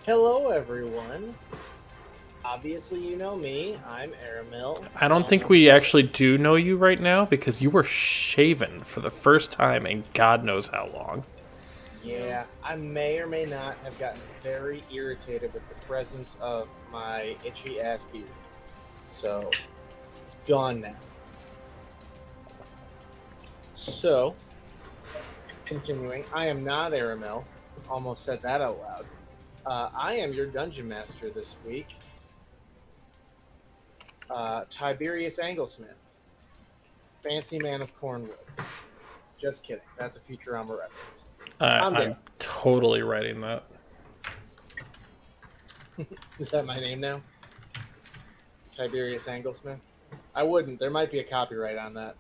Hello, everyone. Obviously, you know me. I'm Aramil. I don't think we actually do know you right now because you were shaven for the first time in God knows how long. Yeah, I may or may not have gotten very irritated with the presence of my itchy ass beard. So, it's gone now. So, continuing, I am not Aramil. Almost said that out loud. I am your dungeon master this week. Tiberius Anglesmith. Fancy man of Cornwood. Just kidding. That's a Futurama reference. I'm totally writing that. Is that my name now? Tiberius Anglesmith? I wouldn't. There might be a copyright on that.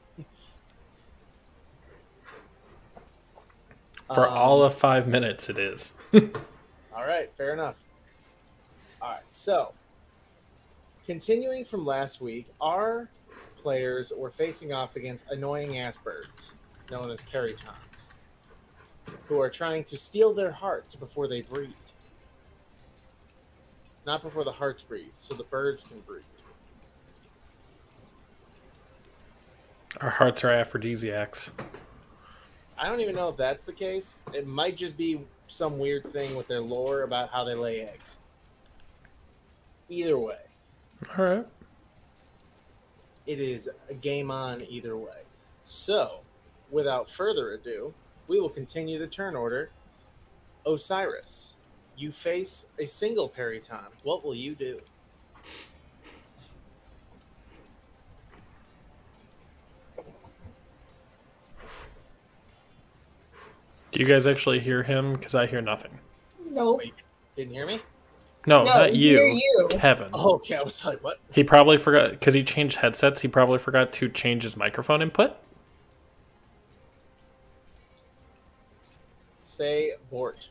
For all of 5 minutes, it is. All right, fair enough. All right, so continuing from last week, our players were facing off against annoying ass birds, known as perytons, who are trying to steal their hearts before they breed. Not before the hearts breed, so the birds can breed. Our hearts are aphrodisiacs. I don't even know if that's the case. It might just be some weird thing with their lore about how they lay eggs. Either way. All right. It is a game on either way. So, without further ado, we will continue the turn order. Osiris, you face a single peryton. What will you do? Do you guys actually hear him? Because I hear nothing. Nope. Wait, didn't hear me? No, No, not we you. hear you. Heaven. Oh, okay, I was like, what? He probably forgot, because he changed headsets, he probably forgot to change his microphone input. Say Bort.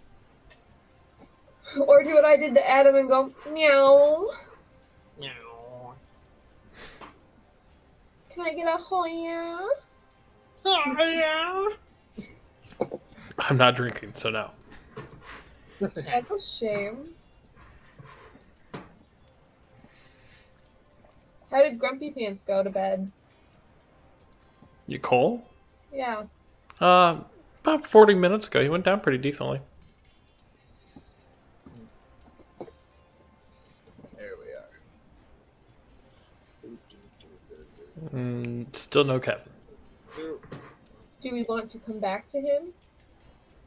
Or do what I did to Adam and go, meow. Meow. Can I get a Hoya? Oh, yeah. I'm not drinking, so no. That's a shame. How did Grumpy Pants go to bed? You Cole? Yeah. About 40 minutes ago, he went down pretty decently. There we are. Still no Kevin. Do we want to come back to him?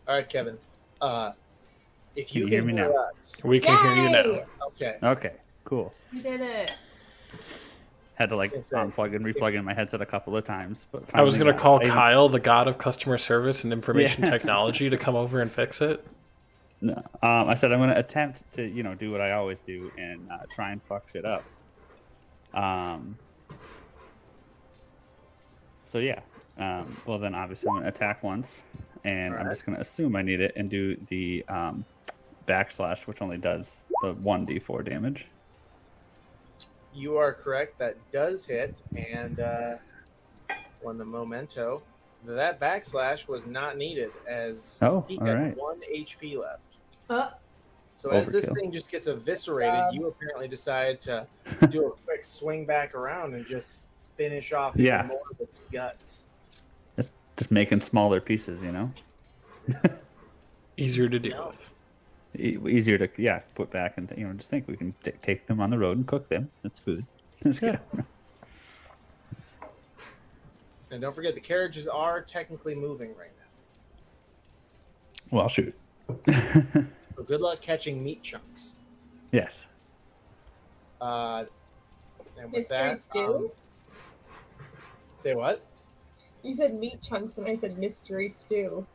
All right, Kevin. If you Can you hear can me hear now? us, We can hear you now. Yay! okay. Okay, cool. We did it. Had to like I was gonna say, unplug and replug in my headset a couple of times, but I was finally going to call got it. Kyle, the god of customer service and information Yeah. technology, to come over and fix it. No, I said I'm going to attempt to do what I always do and try and fuck shit up. So yeah. Well then, obviously I'm going to attack once, and I'm just going to assume I need it and do the backslash, which only does the 1d4 damage. You are correct. That does hit, and on the memento, that backslash was not needed as Oh, he all had right. 1 HP left. Uh, So as this Overkill. thing just gets eviscerated, you apparently decide to do a quick swing back around and just finish off even Yeah. more of its guts. Just making smaller pieces, Easier to deal No. with. Easier to put back and just think we can take them on the road and cook them. That's food. That's good. And don't forget, the carriages are technically moving right now. Well, shoot. So good luck catching meat chunks. Yes. And with Mystery that, stew? say what? You said meat chunks and I said mystery stew.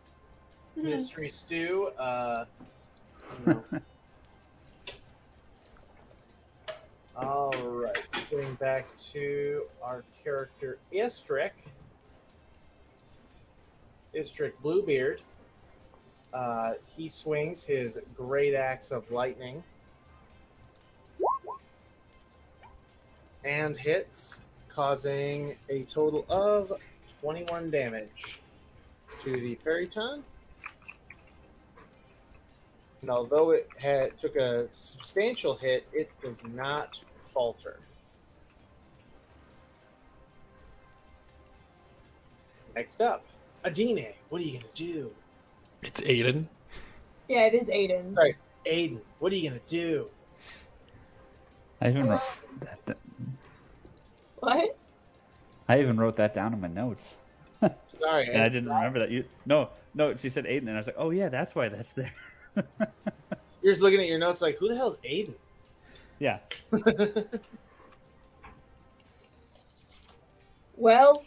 Mystery stew. No. All right, getting back to our character Istrick. Istrick Bluebeard. He swings his great axe of lightning and hits, causing a total of 21 damage to the Peryton. And although it took a substantial hit, it does not falter. Next up, Adine, what are you going to do? It's Aiden. Yeah, it is Aiden. Right, Aiden, what are you going to do? I even wrote What? I even wrote that down in my notes. Sorry, And I didn't remember that. No, she said Aiden, and I was like, oh yeah, that's why that's there. You're just looking at your notes like, who the hell's Aiden? Yeah. Well,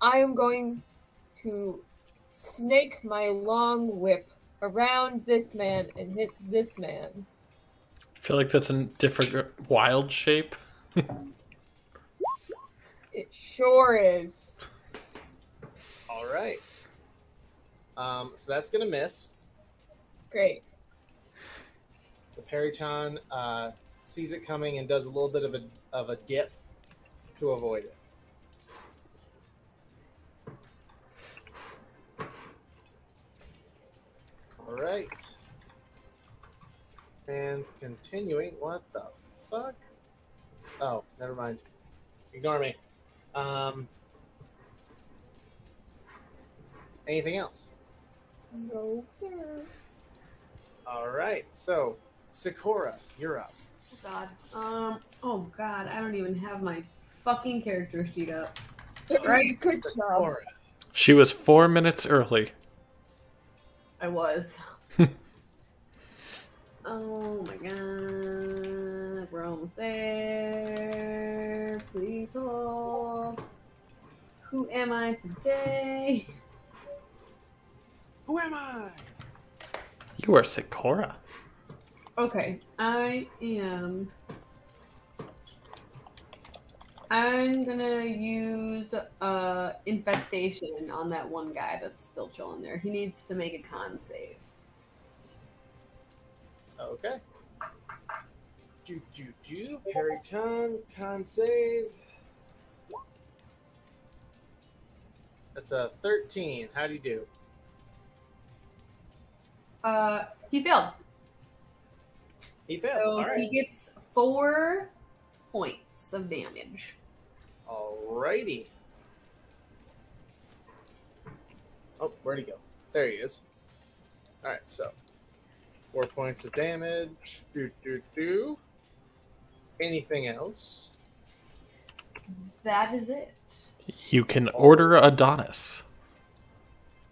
I am going to snake my long whip around this man and hit this man. I feel like that's a different wild shape. It sure is. All right. So that's going to miss. Great. The Peryton sees it coming and does a little bit of a dip to avoid it. All right. And continuing, what the fuck? Oh, never mind. Ignore me. Anything else? No, sir. All right. So, Sakura, you're up. God. Oh God, I don't even have my fucking character sheet up. Right, good job. Sakura. She was 4 minutes early. I was. Oh my God, we're almost there. Please hold. Who am I today? Who am I? You are Sakura. Okay, I'm gonna use infestation on that one guy that's still chilling there. He needs to make a con save. Okay. Peryton, con save. That's a 13. How do you do? He failed. He failed. So All right. he gets 4 points of damage. Alrighty. Oh, where'd he go? There he is. Alright, so 4 points of damage. Anything else? That is it. You can order Adonis.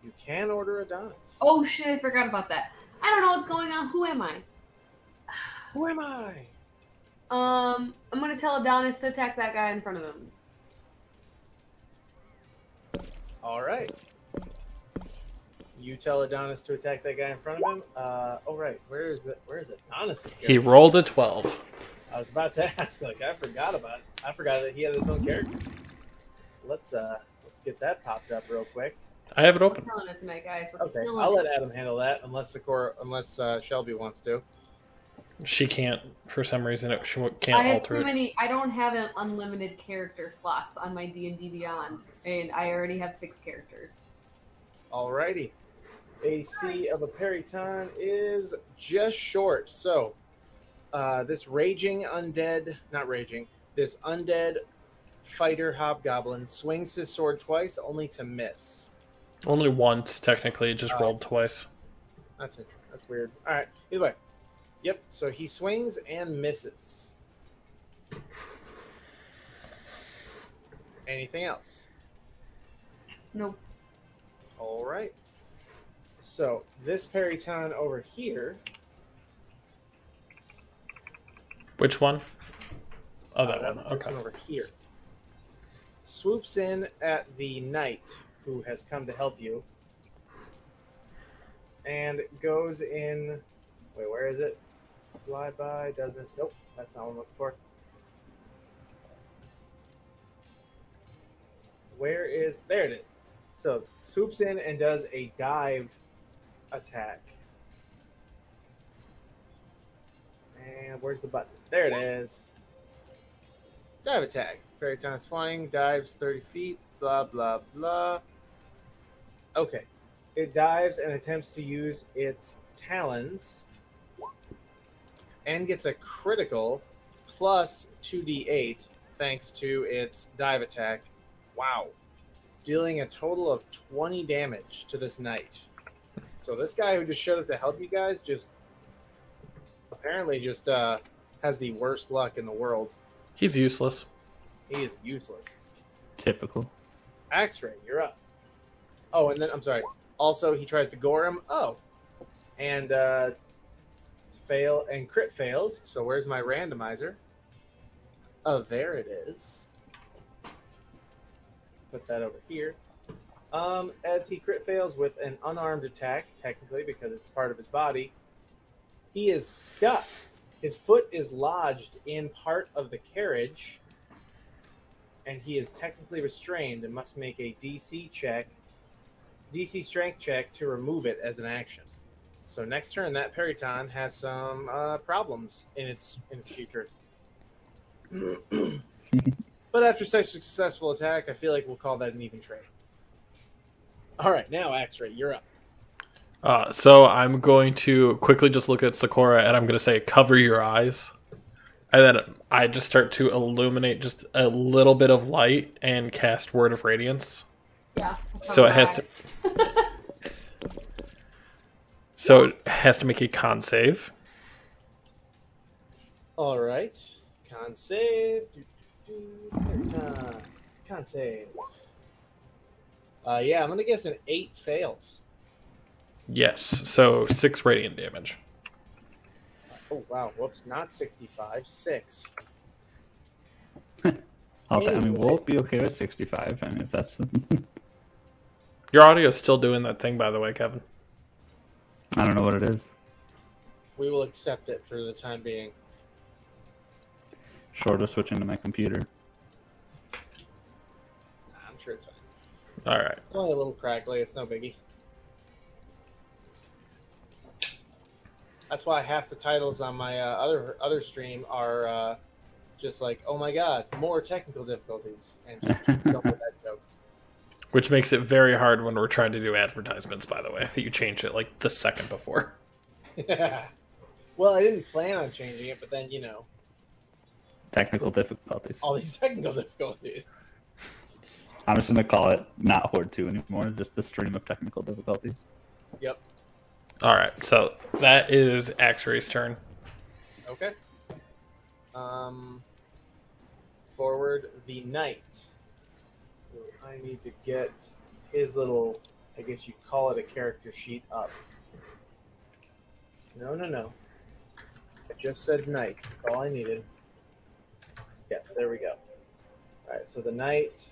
You can order Adonis. Oh shit, I forgot about that. I don't know what's going on. Who am I? Who am I? I'm gonna tell Adonis to attack that guy in front of him. Alright. You tell Adonis to attack that guy in front of him. Oh right, where is Adonis? He rolled a 12. I was about to ask, like, I forgot that he had his own character. Let's get that popped up real quick. I have it We're open. killing it tonight, guys. We're Okay, killing I'll it. let Adam handle that unless Shelby wants to. She can't, for some reason, she I can't have alter too it. many. I don't have an unlimited character slots on my D&D Beyond, and I already have 6 characters. Alrighty. AC of a Peryton is just short. So, this undead fighter hobgoblin swings his sword twice, only to miss. Only once, technically. It just rolled twice. That's weird. Alright, either way. Yep, so he swings and misses. Anything else? Nope. Alright. So, this Peryton over here... Which one? Oh, that one. This Okay. one over here. Swoops in at the knight who has come to help you. And goes in... Wait, where is it? Fly by, doesn't... Nope, that's not what I'm looking for. Where is... There it is. So, swoops in and does a dive attack. And where's the button? There it is. Dive attack. Peryton is flying, dives 30 feet, blah, blah, blah. Okay. It dives and attempts to use its talons and gets a critical plus 2d8 thanks to its dive attack. Wow. Dealing a total of 20 damage to this knight. So this guy who just showed up to help you guys just apparently just has the worst luck in the world. He's useless. He is useless. Typical. X-Ray, you're up. Oh, and then, I'm sorry. Also, he tries to gore him. Oh. And fail and crit fails. So where's my randomizer? Oh, there it is. Put that over here. As he crit fails with an unarmed attack, technically, because it's part of his body, he is stuck. His foot is lodged in part of the carriage, and he is technically restrained and must make a DC strength check to remove it as an action. So next turn, that peryton has some problems in its future. But after such a successful attack, I feel like we'll call that an even trade. All right, now X-Ray, you're up. So I'm going to quickly just look at Sakura, and I'm going to say, cover your eyes. And then I just start to illuminate just a little bit of light and cast Word of Radiance. Yeah. So it has to... So it has to make a con save. All right. Con save. Con save. Yeah, I'm going to guess an 8 fails. Yes, so 6 radiant damage. Oh, wow. Whoops, not 65. 6. I mean, we'll be okay with 65. I mean, if that's... Your audio's still doing that thing, by the way, Kevin. I don't know what it is. We will accept it for the time being. Short of switching to my computer. I'm sure it's fine. All right. It's only a little crackly. It's no biggie. That's why half the titles on my other stream are just like, oh my god, more technical difficulties, and just keep going with that joke. Which makes it very hard when we're trying to do advertisements, by the way. You change it like the second before. Well, I didn't plan on changing it, but then, you know. Technical difficulties. All these technical difficulties. I'm just going to call it not Hoard 2 anymore, just the stream of technical difficulties. Yep. All right, so that is X-Ray's turn. Okay. Forward the knight. I need to get his little, I guess you'd call it a character sheet up. No. I just said knight. That's all I needed. Yes, there we go. All right, so the knight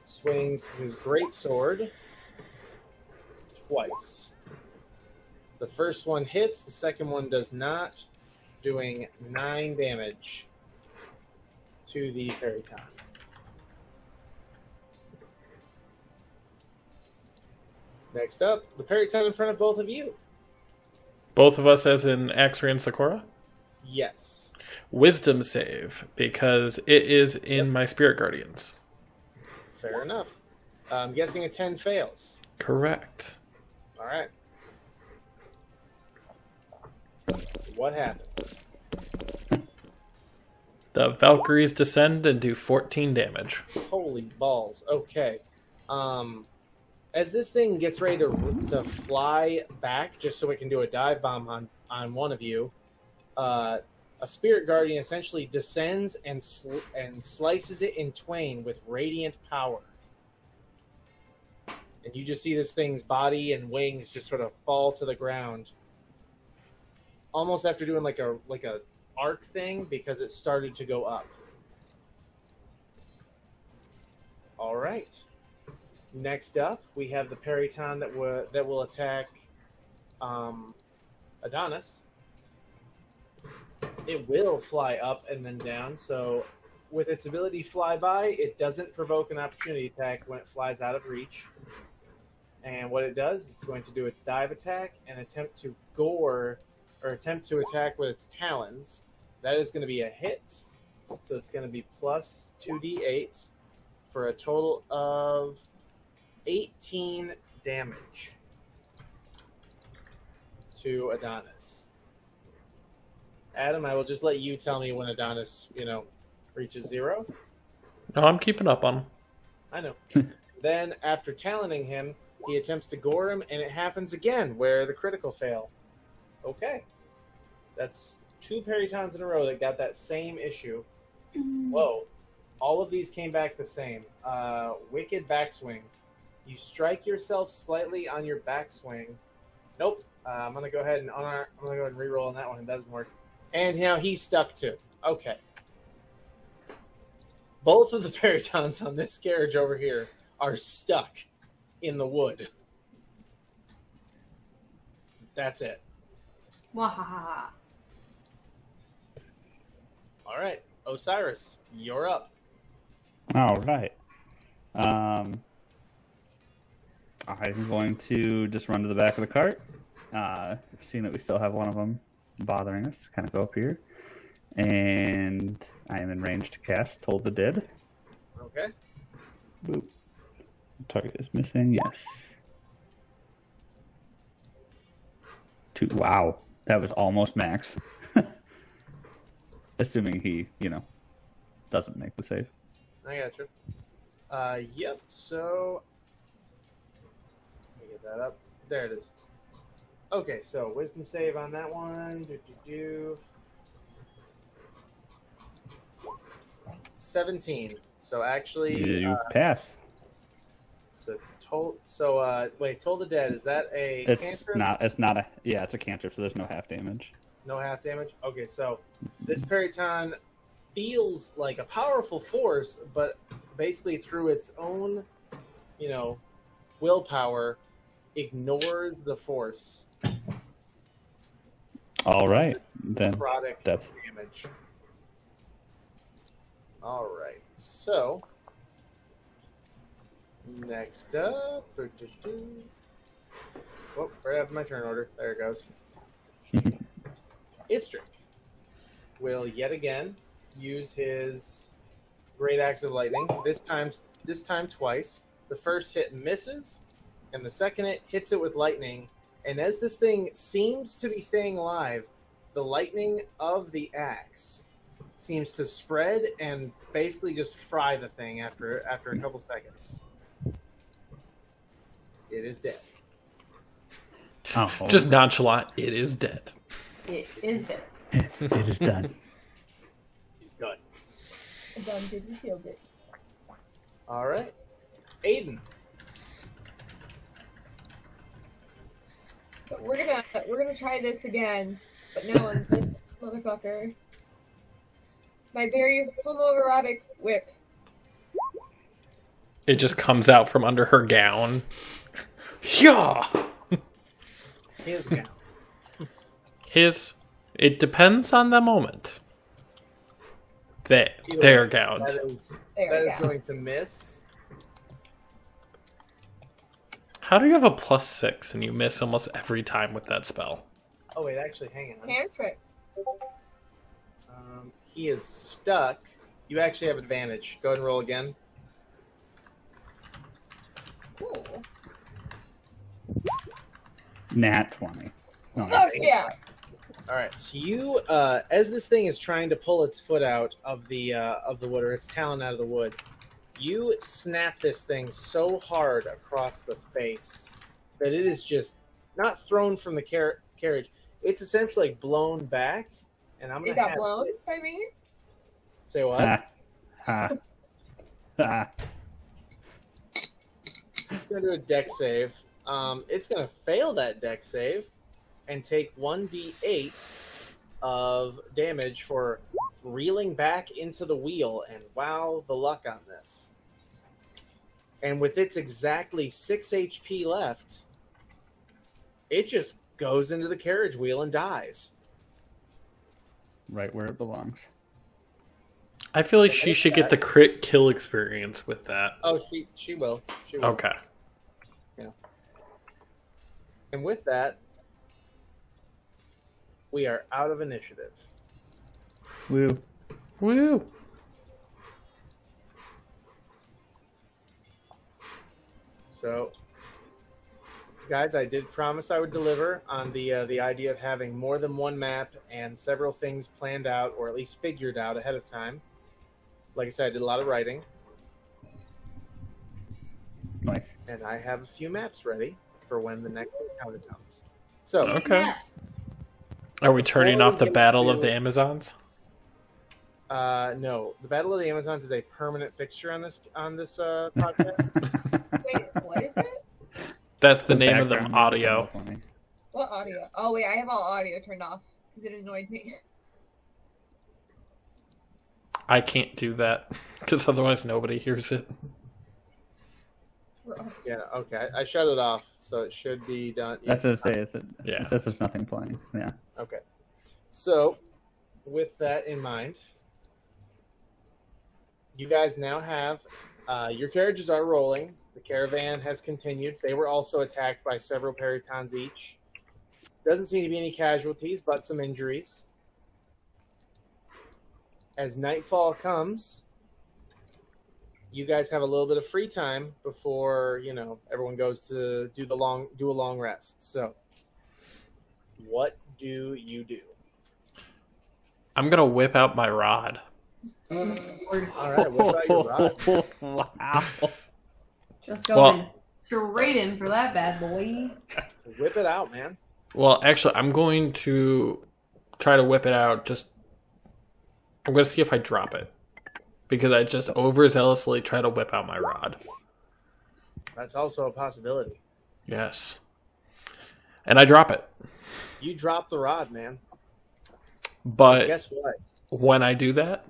swings his great sword twice. The first one hits, the second one does not, doing 9 damage to the peryton. Next up, the peryton in front of both of you. Both of us as in X-Ray and Sakura? Yes. Wisdom save, because it is in my Spirit Guardians. Fair enough. I'm guessing a 10 fails. Correct. All right. What happens? The Valkyries descend and do 14 damage. Holy balls. Okay. As this thing gets ready to fly back, just so it can do a dive bomb on one of you, a Spirit Guardian essentially descends and slices it in twain with radiant power. And you just see this thing's body and wings just sort of fall to the ground. Almost after doing like a arc thing, because it started to go up. All right. Next up, we have the peryton that will attack Adonis. It will fly up and then down. So, with its ability fly by, it doesn't provoke an opportunity attack when it flies out of reach. And what it does, it's going to do its dive attack and attempt to attack with its talons. That is going to be a hit. So it's going to be plus 2d8 for a total of 18 damage to Adonis. Adam, I will just let you tell me when Adonis, reaches 0. No, I'm keeping up on him. I know. Then, after talenting him, he attempts to gore him, and it happens again, where the critical fail. Okay. That's 2 perytons in a row that got that same issue. Whoa. All of these came back the same. Wicked backswing. You strike yourself slightly on your backswing. Nope. I'm gonna go ahead and reroll on that one. That doesn't work. And now he's stuck too. Okay. Both of the perytons on this carriage over here are stuck in the wood. That's it. Wahaha. All right, Osiris, you're up. All right. I'm going to just run to the back of the cart. Seeing that we still have one of them bothering us, kind of go up here. And I am in range to cast Toll the Dead. Okay. Boop. Target is missing, yes. 2. Wow. That was almost max. Assuming he, doesn't make the save. I got you. Yep, so... Let me get that up. There it is. Okay, so wisdom save on that one. 17. So actually... You pass. Toll the Dead, is that a cantrip? It's not a... Yeah, it's a cantrip, so there's no half damage. No half damage? Okay, so this peryton feels like a powerful force, but basically through its own, willpower, ignores the force. All right, then Product that's damage. All right, so next up, oh, right after my turn order. There it goes. Istrick will yet again use his Great Axe of Lightning. This time twice. The first hit misses, and the second hit hits it with lightning. And as this thing seems to be staying alive, the lightning of the axe seems to spread and basically just fry the thing after a couple seconds. It is dead. oh, Just nonchalant. It is dead. It is it. it is done. He's done. Done didn't heal it. All right, Aiden. But we're gonna try this again, but now on this motherfucker. My very homoerotic whip. It just comes out from under her gown. Yeah. His gown. It depends on the moment. Their gown. That is There. going to miss. How do you have a +6 and you miss almost every time with that spell? Oh wait, actually, hang on. Cantrip. He is stuck. You actually have advantage. Go ahead and roll again. Cool. Nat 20. Oh Nice. yeah. All right. So you, as this thing is trying to pull its foot out of the wood, or its talon out of the wood, you snap this thing so hard across the face that it is just not thrown from the carriage. It's essentially like blown back, and I'm gonna It got have blown it- by me? Say what? It's gonna do a deck save. It's gonna fail that deck save and take 1d8 of damage for reeling back into the wheel. And wow, the luck on this. And with its exactly 6 HP left, it just goes into the carriage wheel and dies. Right where it belongs. I feel like she should get the crit kill experience with that. Oh, she will. She will. Okay. And with that, we are out of initiative. Woo. Woo. So, Guys, I did promise I would deliver on the idea of having more than one map and several things planned out, or at least figured out ahead of time. Like I said, I did a lot of writing. Nice. And I have a few maps ready for when the next encounter comes. So, Okay. Maps. Are we turning Before off we the get Battle of to- the Amazons? no, the Battle of the Amazons is a permanent fixture on this podcast. Wait, what is it? That's the name of the background audio. music on the 20. What audio? Oh wait, I have all audio turned off because it annoyed me. I can't do that because otherwise nobody hears it. Yeah, okay. I shut it off, so it should be done. That's what it says. Yeah. It says there's nothing playing. Yeah. Okay. So, with that in mind, you guys now have your carriages are rolling. The caravan has continued. They were also attacked by several perytons each. Doesn't seem to be any casualties, but some injuries. As nightfall comes, you guys have a little bit of free time before, everyone goes to do a long rest. So, what do you do? I'm gonna whip out my rod. All right, what about your rod? Wow. Just going Well- straight in for that bad boy. Whip it out, man. Well, actually, I'm going to try to whip it out. I'm going to see if I drop it. Because I just overzealously try to whip out my rod. That's also a possibility. Yes. And I drop it. You drop the rod, man. But Guess what? when I do that...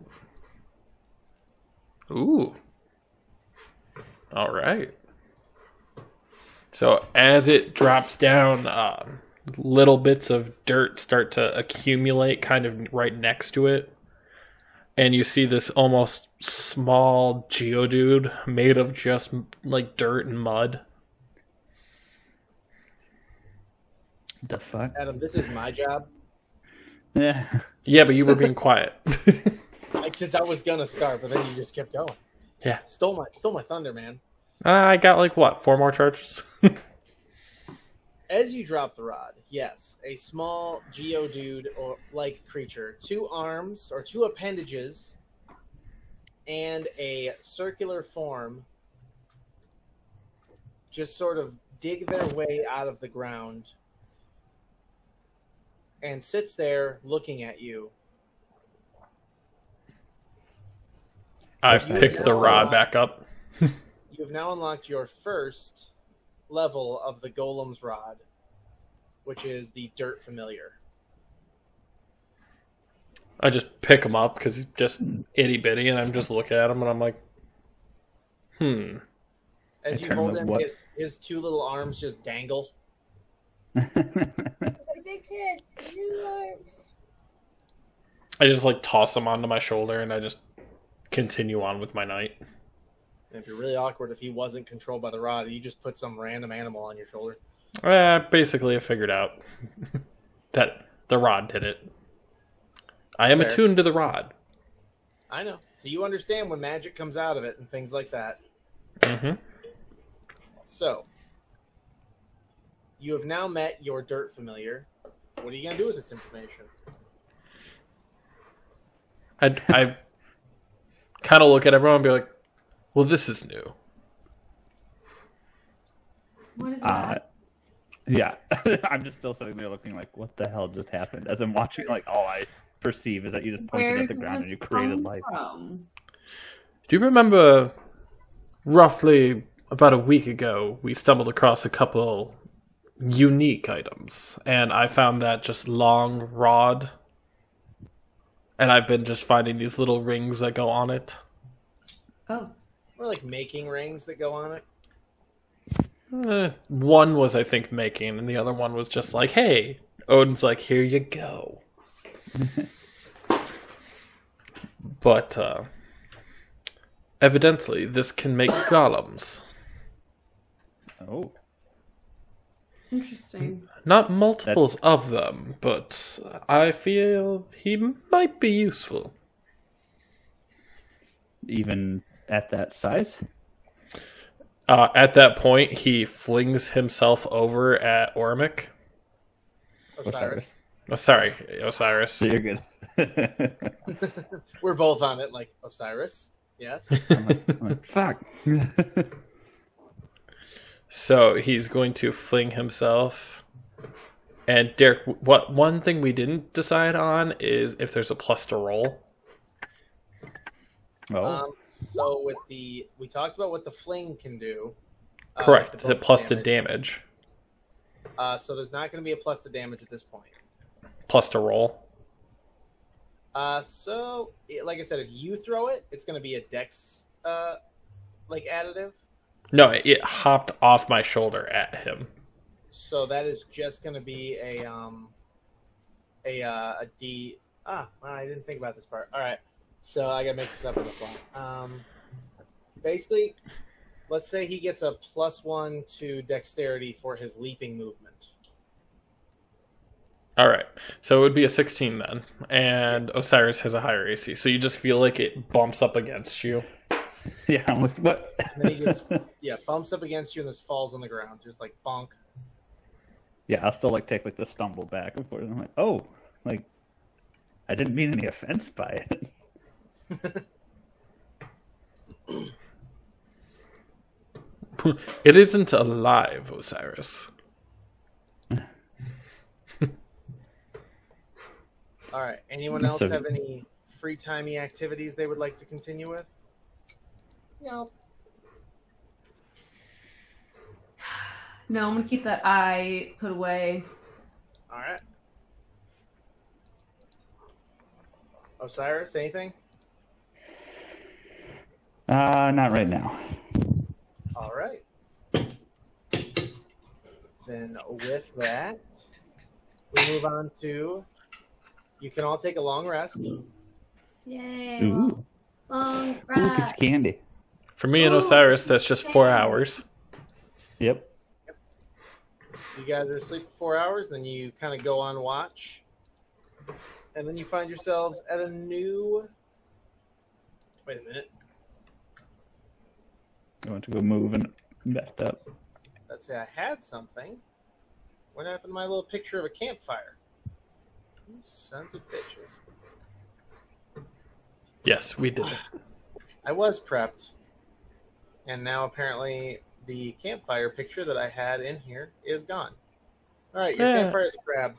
Ooh. All right. So as it drops down, little bits of dirt start to accumulate kind of right next to it. And you see this almost small geodude made of just like dirt and mud. The fuck? Adam, this is my job. Yeah. Yeah, but you were being quiet. Because I was going to start, but then you just kept going. Yeah. Stole my thunder, man. I got like, what, 4 more charges? As you drop the rod, yes, a small geodude or like creature, 2 arms or 2 appendages, and a circular form just sort of dig their way out of the ground and sits there looking at you. I've picked the rod back up. You have now unlocked your first level of the Golem's Rod, which is the Dirt Familiar. I just pick him up because he's just itty bitty, and I'm just looking at him, and I'm like, As In you hold terms of him, what? his 2 little arms just dangle. Like a big kid, new arms. I just like toss him onto my shoulder, and I just continue on with my night. And it'd be really awkward if he wasn't controlled by the rod. You just put some random animal on your shoulder. Basically, I figured out that the rod did it. I am Fair. attuned to the rod. I know. So you understand when magic comes out of it and things like that. Mm-hmm. So, you have now met your Dirt Familiar. What are you going to do with this information? I kind of look at everyone and be like, well, this is new. What is that? Yeah. I'm just still sitting there looking like, what the hell just happened? As I'm watching, like, all I perceive is that you just pointed Where at the did ground and this you created come life. from? Do you remember roughly about a week ago, we stumbled across a couple unique items, and I found that just long rod, and I've been just finding these little rings that go on it. Oh, Or like making rings that go on it? One was, I think, making, and the other one was just like, hey, Odin's like, here you go. But, evidently, this can make golems. Oh. interesting. Not multiples of them, but I feel he might be useful. Even at that size? At that point, he flings himself over at Ormic. Osiris. Oh, sorry, Osiris. So you're good. We're both on it, like Osiris. Yes. I'm like, fuck. So he's going to fling himself. And Derek, what one thing we didn't decide on is if there's a plus to roll. So with we talked about what the fling can do. Correct. With Is it plus to damage? So there's not going to be a plus to damage at this point. Plus to roll. So like I said, if you throw it, it's going to be a dex like additive. No, it hopped off my shoulder at him. So that is just going to be a D. Well, I didn't think about this part. All right, so I got to make this up on the fly. Basically, let's say he gets a +1 to dexterity for his leaping movement. All right, so it would be a 16 then, and Osiris has a higher AC, so you just feel like it bumps up against you. Yeah, I'm like, what? And then he just bumps up against you and this falls on the ground, just like bonk. Yeah, I'll still like take like the stumble back and forth. I'm like, oh, like I didn't mean any offense by it. It isn't alive, Osiris. All right. Anyone else have any free timey activities they would like to continue with? No. No, I'm gonna keep that eye put away. All right. Osiris, anything? Not right now. All right. Then with that, we move on to. You can all take a long rest. Yay! Ooh, Long piece rest. of candy. For me and Osiris, that's just 4 hours. Yep. So you guys are asleep for 4 hours, then you kind of go on watch, and then you find yourselves at a new. Wait a minute. I went to go move and backed up. Let's say I had something. What happened to my little picture of a campfire? You sons of bitches. Yes, we did. I was prepped, and now apparently the campfire picture that I had in here is gone. All right, your campfire is a crab.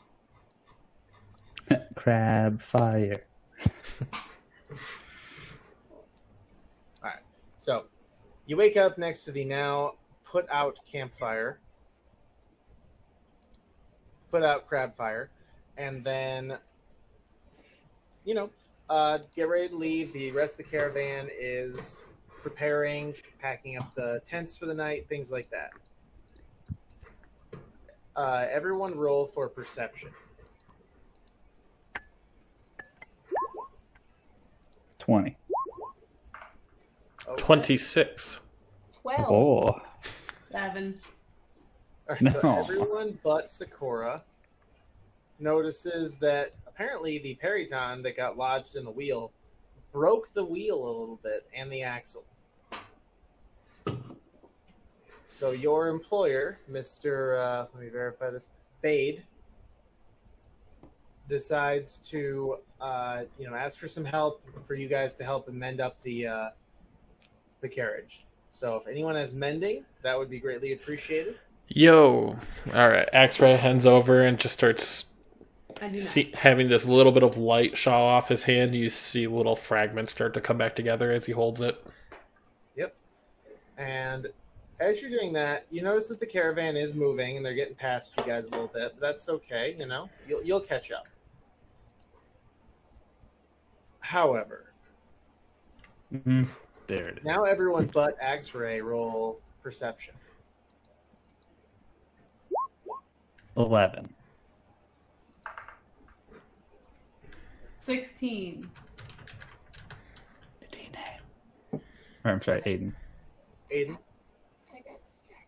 Crab fire. All right, so you wake up next to the now put out campfire, put out crab fire, and then get ready to leave. The rest of the caravan is preparing, packing up the tents for the night, things like that. Everyone roll for perception. 20. Okay. 26. 12. Oh. 7. All right, so No. everyone but Sakura notices that apparently the peryton that got lodged in the wheel broke the wheel a little bit and the axle. So your employer, Mr. Let me verify this, Bade, decides to ask for some help for you guys to help him mend up the carriage. So if anyone has mending, that would be greatly appreciated. Yo. All right. X-Ray hands over and just starts I do not. having this little bit of light shaw off his hand. You see little fragments start to come back together as he holds it. Yep. And as you're doing that, you notice that the caravan is moving and they're getting past you guys a little bit, but that's okay, You'll catch up. However, Mm-hmm. There it is. now everyone but X-Ray roll perception. 11. 16. Or, I'm sorry, Aiden. Aiden. I got distracted.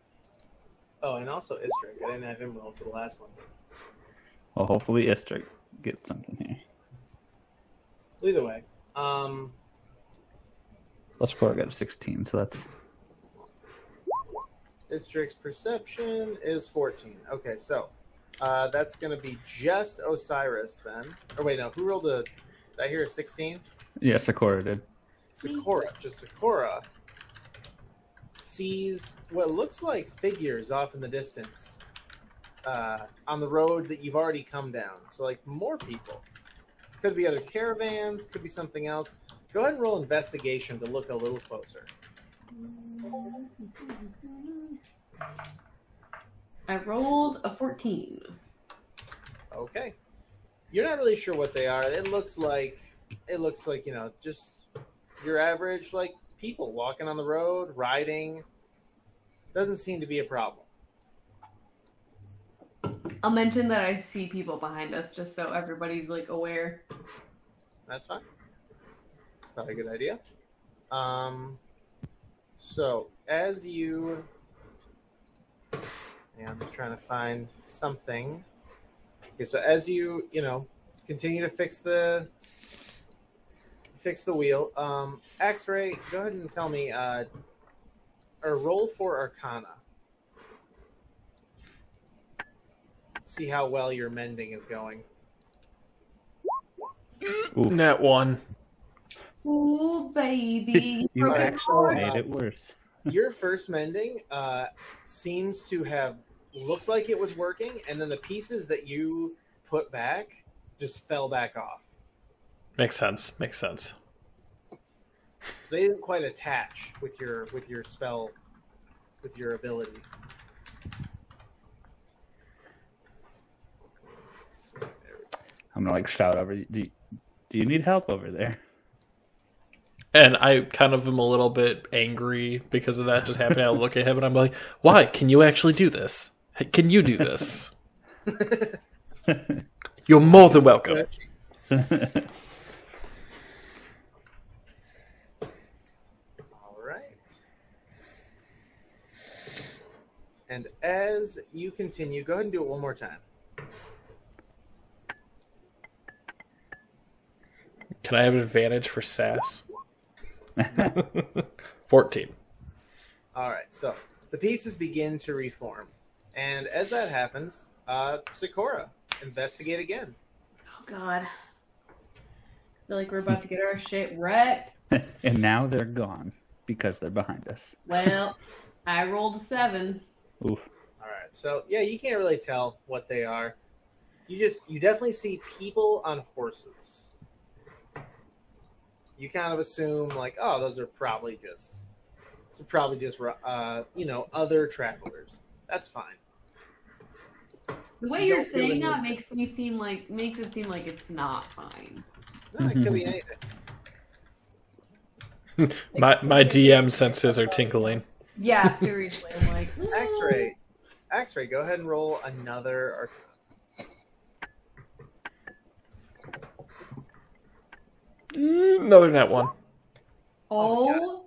Oh, and also Istrik. I didn't have him roll for the last one. Well, hopefully Istrik gets something here. Either way, Let's score. I got a 16, so that's Istrix's perception is 14. Okay, so that's going to be just Osiris then. Or wait, no, who rolled a... Did I hear a 16? Yeah, Sakura did. Sakura sees what looks like figures off in the distance on the road that you've already come down. So, like, more people. Could be other caravans, could be something else. Go ahead and roll investigation to look a little closer. I rolled a 14. Okay. You're not really sure what they are. It looks like, just your average, like, people walking on the road, riding. Doesn't seem to be a problem. I'll mention that I see people behind us just so everybody's like aware. That's fine. It's probably a good idea. So as you... Yeah, I'm just trying to find something. Okay, so as you, continue to fix the wheel, X-Ray, go ahead and tell me, or roll for Arcana. See how well your mending is going. Ooh. Net 1. Ooh, baby. You broke a actually heart. made it worse. Your first mending seems to have looked like it was working, and then the pieces that you put back just fell back off. Makes sense. Makes sense. So they didn't quite attach with your spell, with your ability. So, there we go. I'm gonna shout over. Do you need help over there? And I kind of am a little bit angry because of that just happening. I look at him and I'm like, why? Can you actually do this? Can you do this? You're more than welcome. All right. And as you continue, go ahead and do it one more time. Can I have advantage for sass? 14. All right, so the pieces begin to reform. And as that happens, Sakura, investigate again. Oh, God. I feel like we're about to get our shit wrecked. And now they're gone because they're behind us. Well, I rolled a 7. Oof. All right, so yeah, you can't really tell what they are. You definitely see people on horses. You kind of assume oh, those are probably just other travelers. That's fine. The way you're saying that makes it seem like it's not fine. No, it could be anything. My DM senses are tinkling. Yeah, seriously. I'm like, X-Ray, go ahead and roll another Another net 1. oh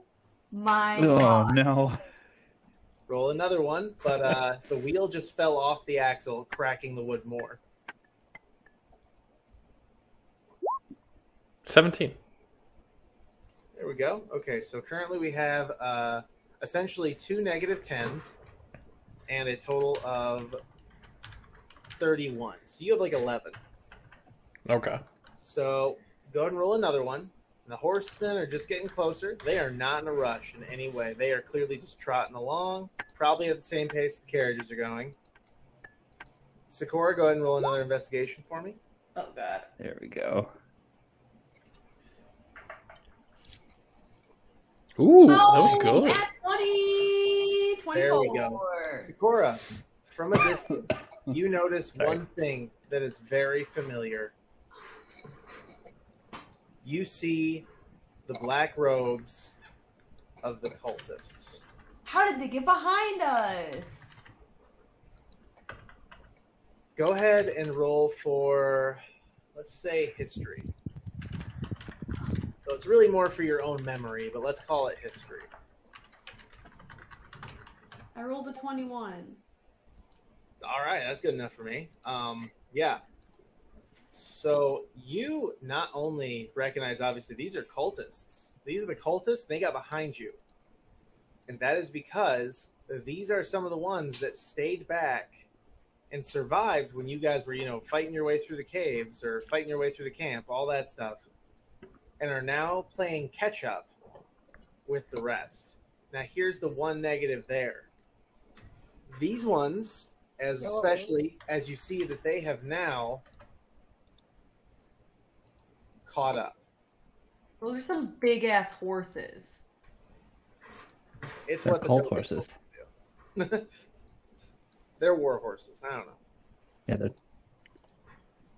my Oh God. no. Roll another one, but the wheel just fell off the axle, cracking the wood more. 17. There we go. Okay, so currently we have essentially 2 -10s and a total of 31. So you have 11. Okay. So go ahead and roll another one. And the horsemen are just getting closer. They are not in a rush in any way. They are clearly just trotting along, probably at the same pace the carriages are going. Sakura, go ahead and roll another investigation for me. Oh, God. There we go. Ooh, that was good. At 20! 24. There we go. Sakura, from a distance, you notice one thing that is very familiar. You see the black robes of the cultists. How did they get behind us? Go ahead and roll for, let's say, history. So it's really more for your own memory, but let's call it history. I rolled a 21. All right, that's good enough for me. Yeah. So you not only recognize, obviously, these are cultists. These are the cultists. They got behind you. And that is because these are some of the ones that stayed back and survived when you guys were, fighting your way through the caves or fighting your way through the camp, all that stuff, and are now playing catch up with the rest. Now, here's the one negative there. These ones, especially as you see that they have now caught up. Those are some big ass horses. It's They're what the cult townsfolk horses. do. They're war horses. I don't know. Yeah,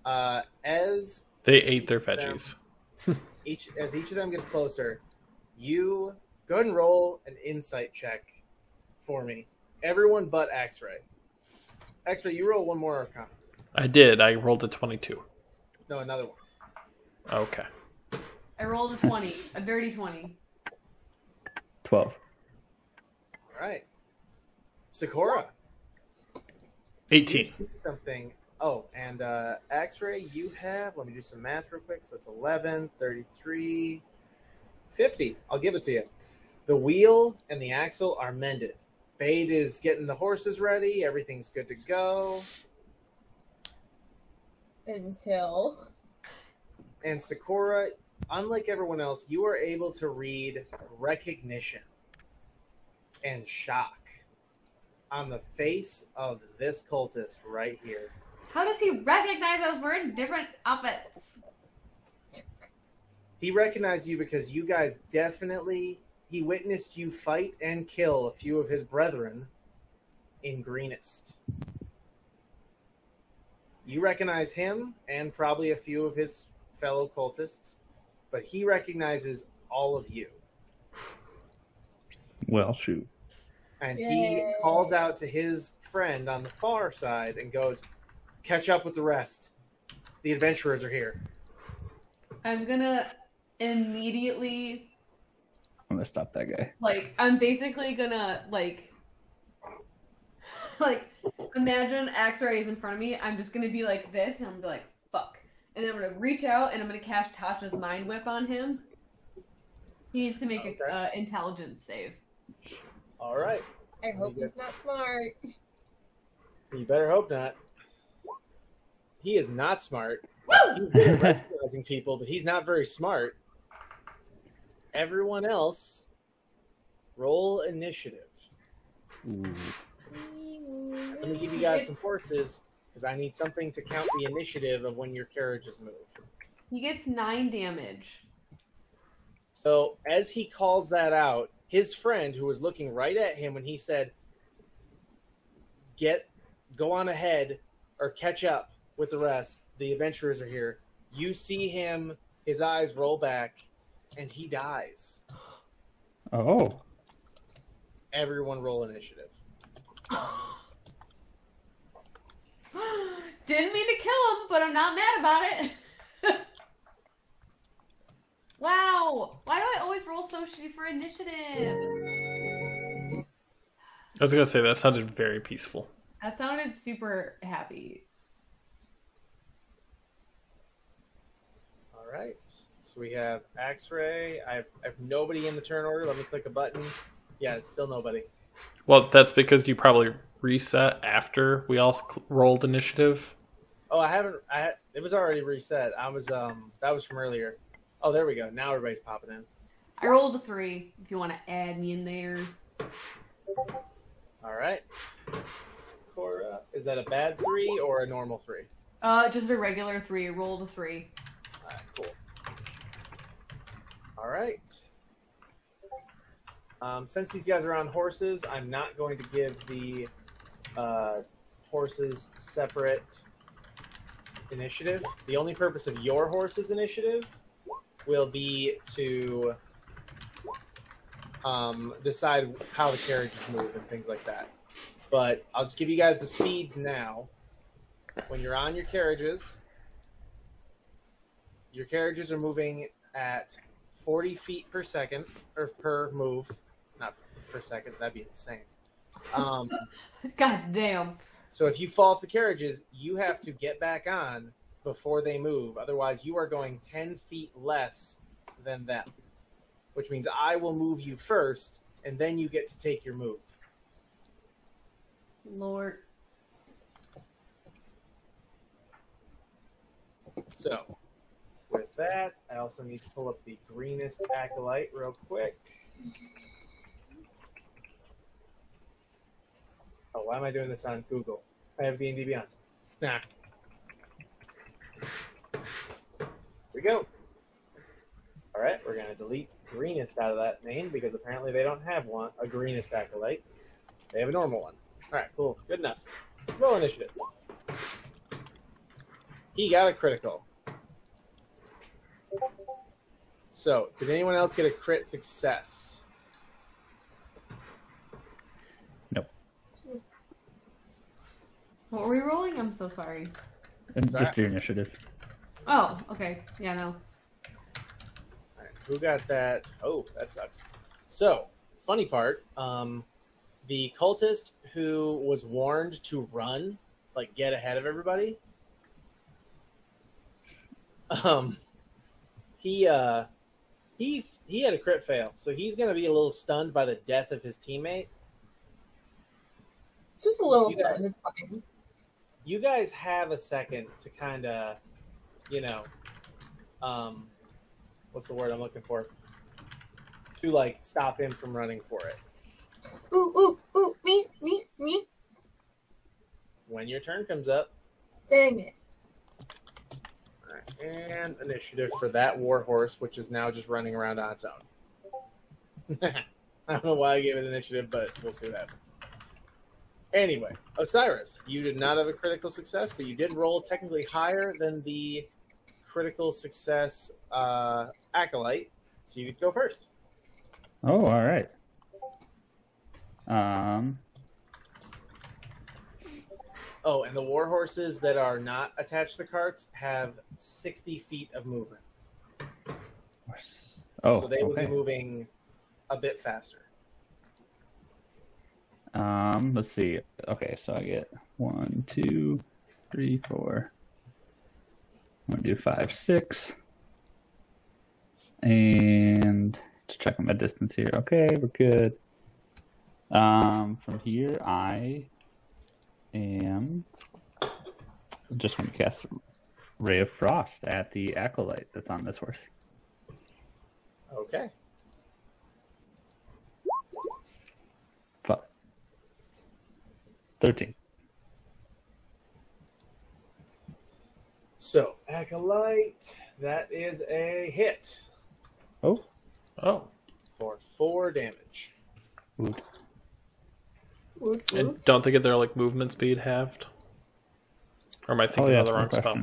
they're As They ate their each of veggies. as each of them gets closer, you go ahead and roll an insight check for me. Everyone but X-Ray. X-Ray, you roll one more arcana. I did. I rolled a 22. No, another one. Okay. I rolled a 20, a dirty 20. 12. All right. Sakura, 18. you see something. Oh, and X-Ray, you have, let me do some math real quick. So that's 11, 33, 50. I'll give it to you. The wheel and the axle are mended. Bade is getting the horses ready. Everything's good to go. Until. And Sakura, unlike everyone else, you are able to read recognition and shock on the face of this cultist right here. How does he recognize us? We're in different outfits. He recognized you because you guys he witnessed you fight and kill a few of his brethren in Greenist. You recognize him and probably a few of his fellow cultists, but he recognizes all of you. Well, shoot. And Yay. he calls out to his friend on the far side and goes, "Catch up with the rest. The adventurers are here." I'm gonna immediately, I'm gonna stop that guy. I'm basically gonna, imagine X-Ray is in front of me. I'm just gonna be like this, and I'm gonna be like, fuck. And then I'm gonna reach out, and I'm gonna cast Tasha's Mind Whip on him. He needs to make an intelligence save. All right. I hope he's not smart. You better hope not. He is not smart. Woo! He's good at recognizing people, but he's not very smart. Everyone else, roll initiative. Ooh. Let me give you guys some horses, because I need something to count the initiative of when your carriages move. He gets 9 damage. So as he calls that out, his friend, who was looking right at him when he said, go on ahead or catch up with the rest, the adventurers are here. You see him, his eyes roll back, and he dies. Oh. Everyone roll initiative. Didn't mean to kill him, but I'm not mad about it. Wow. Why do I always roll so shitty for initiative? I was going to say, that sounded very peaceful. That sounded super happy. All right. So we have X-Ray. I have nobody in the turn order. Let me click a button. Yeah, it's still nobody. Well, that's because you probably reset after we all rolled initiative. Oh, I haven't. It was already reset. That was from earlier. Oh, there we go. Now everybody's popping in. I rolled a 3, if you want to add me in there. All right. Sakura, is that a bad 3 or a normal 3? Just a regular 3. I rolled a 3. All right, cool. All right. Since these guys are on horses, I'm not going to give the horses separate initiative. The only purpose of your horse's initiative will be to decide how the carriages move and things like that. But I'll just give you guys the speeds now. When you're on your carriages are moving at 40 feet per second, or per move. Not per second, that'd be insane. God damn. So if you fall off the carriages, you have to get back on before they move. Otherwise, you are going 10 feet less than them. Which means I will move you first, and then you get to take your move. Lord. So, with that, I also need to pull up the Greenist Acolyte real quick. Oh, why am I doing this on Google? I have D&D Beyond. Nah. Here we go. All right, we're going to delete Greenist out of that name because apparently they don't have a Greenist Acolyte. They have a normal one. All right, cool. Good enough. Roll initiative. He got a critical. So, did anyone else get a crit success? Nope. What were we rolling? I'm so sorry. Just your initiative. Oh, okay. Yeah, no. All right, who got that? Oh, that sucks. So, funny part, the cultist who was warned to run, like get ahead of everybody, he had a crit fail, so he's going to be a little stunned by the death of his teammate. Just a little fun. It's fine. You guys have a second to kind of, what's the word I'm looking for? To, like, stop him from running for it. Ooh, me. When your turn comes up. Dang it. All right, and initiative for that warhorse, which is now just running around on its own. I don't know why I gave it initiative, but we'll see what happens. Anyway, Osiris, you did not have a critical success, but you did roll technically higher than the critical success acolyte, so you get to go first. Oh, all right. Oh, and the warhorses that are not attached to the carts have 60 feet of movement. Oh, so they will okay. be moving a bit faster. Let's see. Okay, so I get 1, 2, 3, 4. I'm gonna do 5, 6. And just checking my distance here. Okay, we're good. From here, I am just going to cast Ray of Frost at the acolyte that's on this horse. Okay. 13. So, acolyte, that is a hit. Oh. For 4 damage. Ooh. And don't they get their like movement speed halved? Or am I thinking of the wrong spell?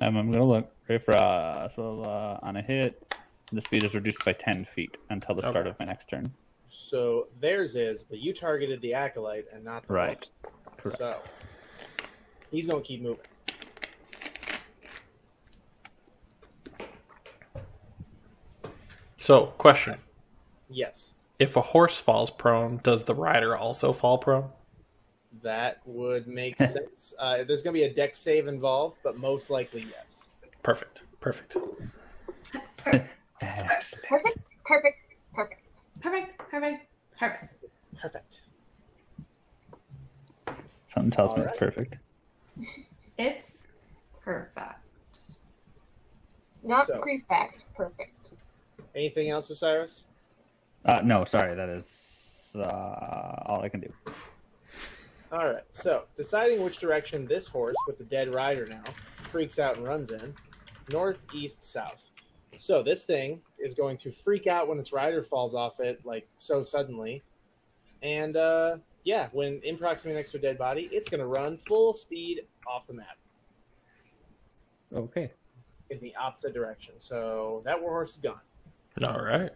I'm going to look. Ray of Frost. Well, on a hit, the speed is reduced by 10 feet until the start of my next turn. So theirs is, but you targeted the acolyte and not the right. horse. Correct. So he's going to keep moving. So, question. Yes. If a horse falls prone, does the rider also fall prone? That would make sense. There's going to be a dex save involved, but most likely yes. Perfect. Perfect. Something tells me All it's right. perfect. It's perfect. Not So- prefect. Perfect. Anything else, Osiris? No, sorry. That is all I can do. All right. So deciding which direction this horse with the dead rider now freaks out and runs in, north, east, south. So this thing is going to freak out when its rider falls off it, like so suddenly. And when in proximity next to a dead body, it's going to run full speed off the map Okay. in the opposite direction. So that warhorse is gone. All right.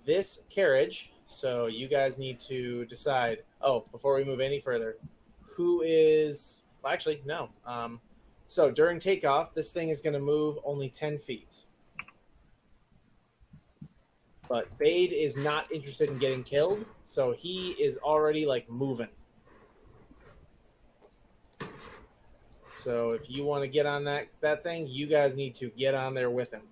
This carriage, so you guys need to decide. Oh, before we move any further, who is... Well, actually, no. So during takeoff, this thing is going to move only 10 feet. But Bade is not interested in getting killed, so he is already, like, moving. So if you want to get on that thing, you guys need to get on there with him.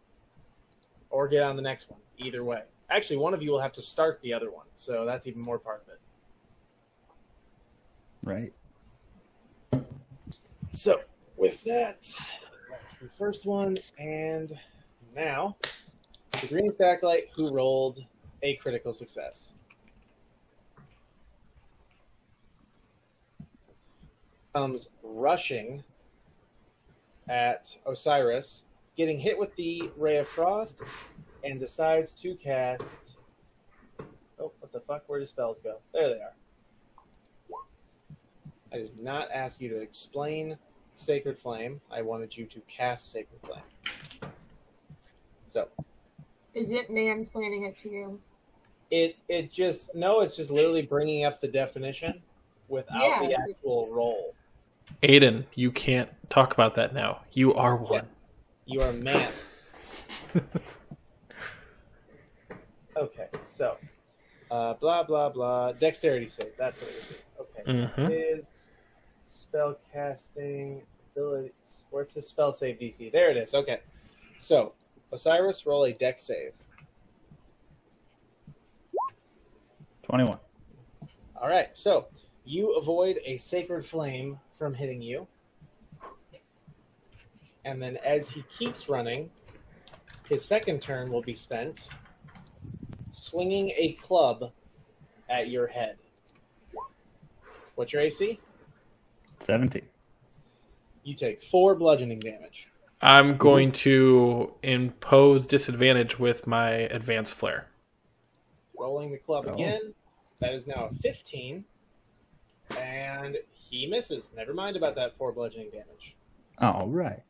Or get on the next one. Either way. Actually, one of you will have to start the other one, so that's even more part of it. Right. So, with that, that's the first one, and now the Greenist Acolyte who rolled a critical success. Comes rushing at Osiris, getting hit with the Ray of Frost, and decides to cast... Oh, what the fuck? Where do spells go? There they are. I did not ask you to explain Sacred Flame. I wanted you to cast Sacred Flame. So. Is it mansplaining it to you? It's just literally bringing up the definition without the actual roll. Aiden, you can't talk about that now. You are one. Yeah. You are a man. Okay, so. Blah, blah, blah. Dexterity save. That's what it would be. Okay. Is spell casting abilities. Where's his spell save DC? There it is. Okay. So, Osiris, roll a dex save. 21. All right. So, you avoid a sacred flame from hitting you. And then as he keeps running, his second turn will be spent swinging a club at your head. What's your AC? 17. You take 4 bludgeoning damage. I'm going to impose disadvantage with my advanced flare. Rolling the club again. That is now a 15. And he misses. Never mind about that 4 bludgeoning damage. All right.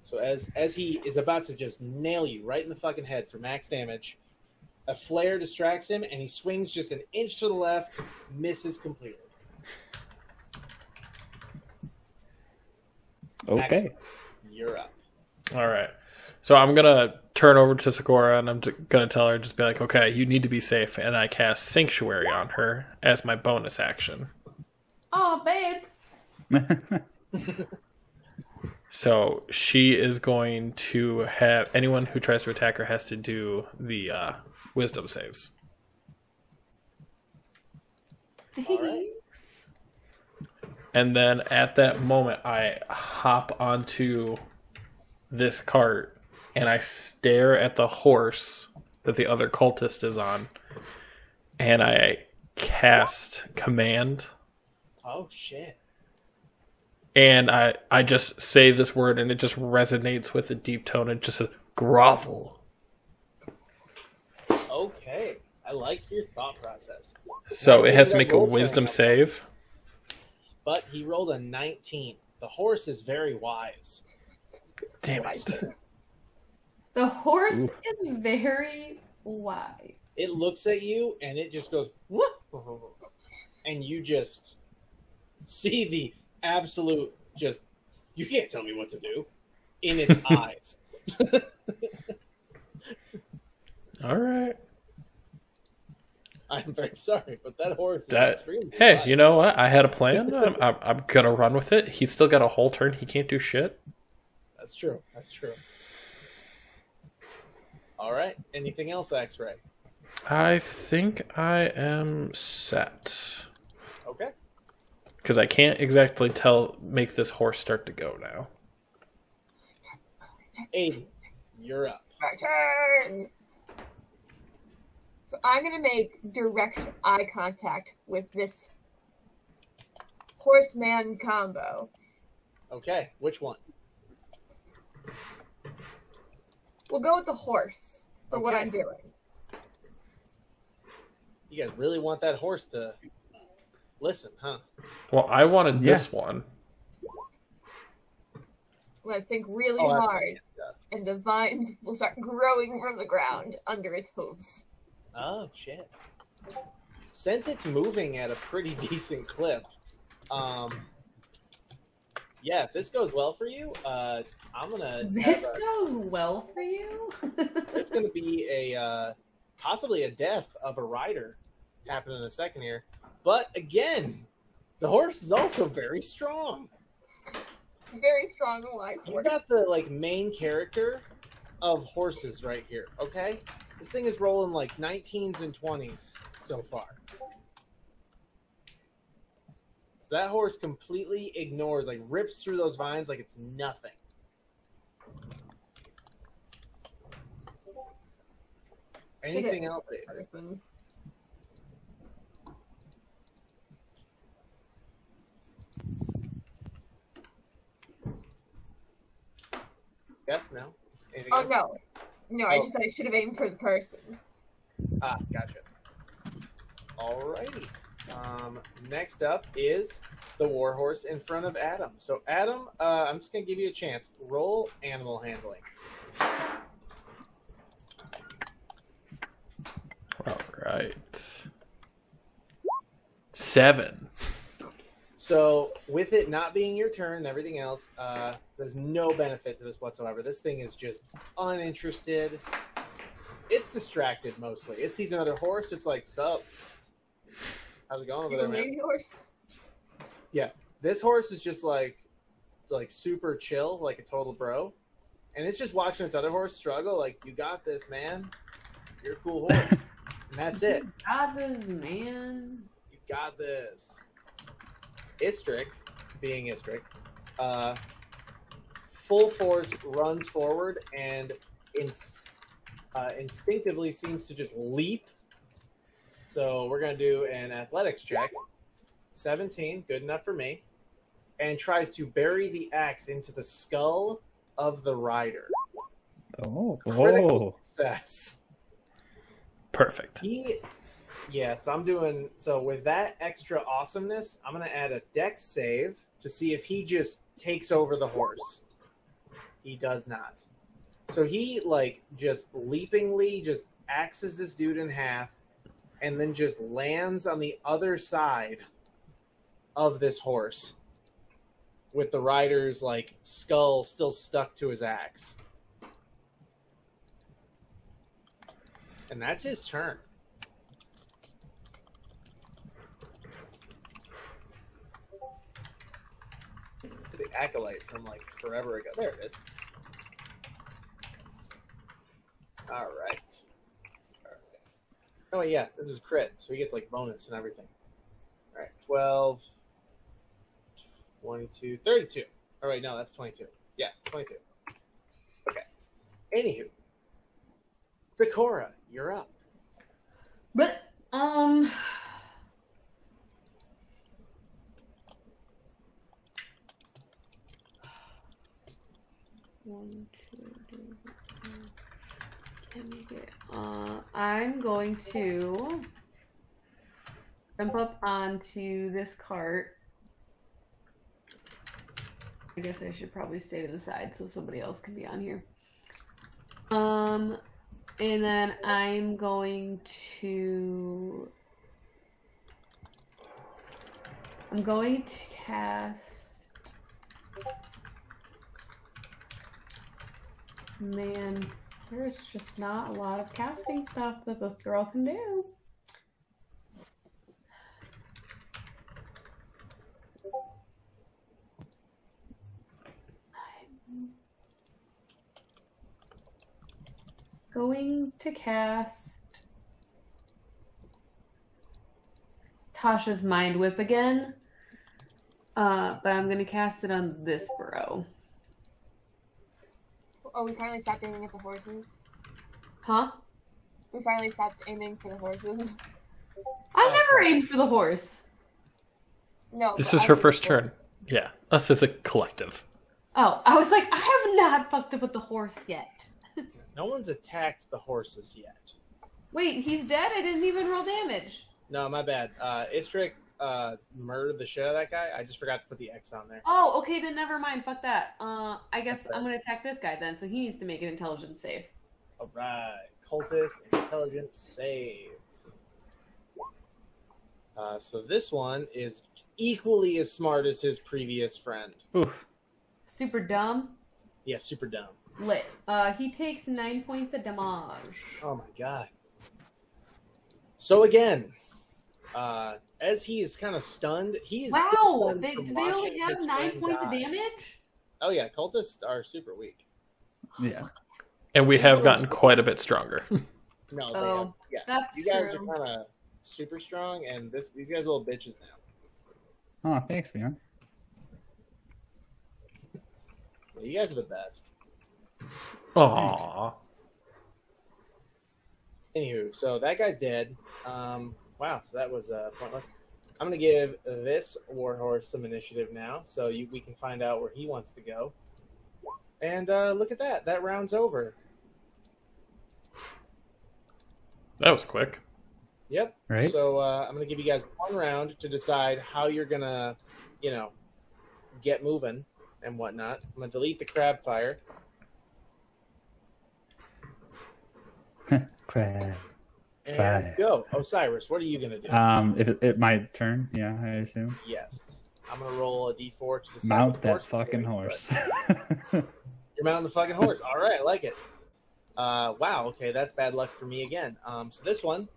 So as he is about to just nail you right in the fucking head for max damage, a flare distracts him, and he swings just an inch to the left, misses completely. Okay. Max, you're up. All right. So I'm going to turn over to Sakura, and I'm going to tell her, just be like, okay, you need to be safe, and I cast Sanctuary on her as my bonus action. Oh, babe. So she is going to have anyone who tries to attack her has to do the wisdom saves. All right. And then at that moment, I hop onto this cart and I stare at the horse that the other cultist is on, and I cast Command. Oh, shit. And I just say this word, and it just resonates with a deep tone. It just says, grovel. Okay. I like your thought process. So it has to make a wisdom save. But he rolled a 19. The horse is very wise. Damn it. The horse is very wise. It looks at you, and it just goes, whoop, and you just see the absolute just, you can't tell me what to do, in its eyes. All right. I'm very sorry, but that horse is extremely Hey, wise. you know what? I had a plan. I'm going to run with it. He's still got a whole turn. He can't do shit. That's true. That's true. All right. Anything else, X-Ray? I think I am set. Okay. Because I can't exactly make this horse start to go now. Aiden, you're up. My turn! So I'm going to make direct eye contact with this horseman combo. Okay. Which one? We'll go with the horse for what Okay. I'm doing. You guys really want that horse to listen, huh? Well, I wanted this one. I'm going to think really Oh, that's hard, right. Yeah. and the vines will start growing from the ground under its hooves. Oh, shit. Since it's moving at a pretty decent clip, yeah, if this goes well for you, I'm gonna. This goes well for you? There's gonna be a possibly a death of a rider happen in a second here, but again, the horse is also very strong. Very strong and wise You horse. got the main character of horses right here. Okay, This thing is rolling like 19s and 20s so far. So that horse completely ignores, like rips through those vines like it's nothing. Anything else? Person. Yes, no? Anything Oh, else? no. No, I just said I should have aimed for the person. Ah, gotcha. Alrighty. Next up is the warhorse in front of Adam. So, Adam, I'm just going to give you a chance. Roll animal handling. All right. 7. So, with it not being your turn and everything else, there's no benefit to this whatsoever. This thing is just uninterested. It's distracted mostly. It sees another horse. It's like, sup? How's it going over there, man? Lady horse. Yeah, this horse is just like super chill, like a total bro, and it's just watching its other horse struggle. Like, you got this, man. You're a cool horse, and that's it. Got this, man. You got this. Istrick, being Istrick, full force runs forward and instinctively seems to just leap. So we're going to do an athletics check. 17, good enough for me. And tries to bury the axe into the skull of the rider. Oh, Critical success. Perfect. So with that extra awesomeness, I'm going to add a dex save to see if he just takes over the horse. He does not. So he, like, just leapingly just axes this dude in half and then just lands on the other side of this horse with the rider's, like, skull still stuck to his axe. And that's his turn. The acolyte from, like, forever ago. There it is. All right. Oh, yeah, this is crit, so he gets, like, bonus and everything. All right, 12, 22, 32. Oh, wait, no, that's 22. Yeah, 22. Okay. Anywho. Sakura, you're up. But, 1, 2, 3, 4. I'm going to jump up onto this cart. I guess I should probably stay to the side so somebody else can be on here. And then I'm going to cast. Man, there's just not a lot of casting stuff that this girl can do. I'm going to cast Tasha's Mind Whip again, but I'm going to cast it on this bro. Oh, we finally stopped aiming at the horses. Huh? We finally stopped aiming for the horses. I never aimed for the horse. No. This is her first turn. Yeah, us as a collective. Oh, I was like, I have not fucked up with the horse yet. No one's attacked the horses yet. Wait, he's dead? I didn't even roll damage. No, my bad. Istrick murdered the shit out of that guy. I just forgot to put the X on there. Oh, okay, then never mind. Fuck that. I guess I'm gonna attack this guy then, so he needs to make an intelligence save. All right, cultist intelligence save. So this one is equally as smart as his previous friend. Oof. Super dumb. Yeah, super dumb. Lit. He takes 9 points of damage. Oh my god. So again, as he is kind of stunned, he is. Wow! Do they only have 9 points of damage? Oh yeah, cultists are super weak. Yeah. And we have gotten quite a bit stronger. No, Oh, yeah. that's You guys true. are kind of super strong, and these guys are little bitches now. Oh, thanks, man. Yeah, you guys are the best. Aww. Anywho, so that guy's dead. Wow, so that was pointless. I'm going to give this warhorse some initiative now, so we can find out where he wants to go. And look at that. That round's over. That was quick. Yep. Right. So I'm going to give you guys one round to decide how you're going to, get moving and whatnot. I'm going to delete the crab fire. Crap. And Fire. go. Osiris, what are you going to do? If it my turn, yeah, I assume. Yes. I'm going to roll a d4 to decide Mount what that horse you're fucking doing, horse. but You're mounting the fucking horse. All right, I like it. Wow, okay, that's bad luck for me again. So this one,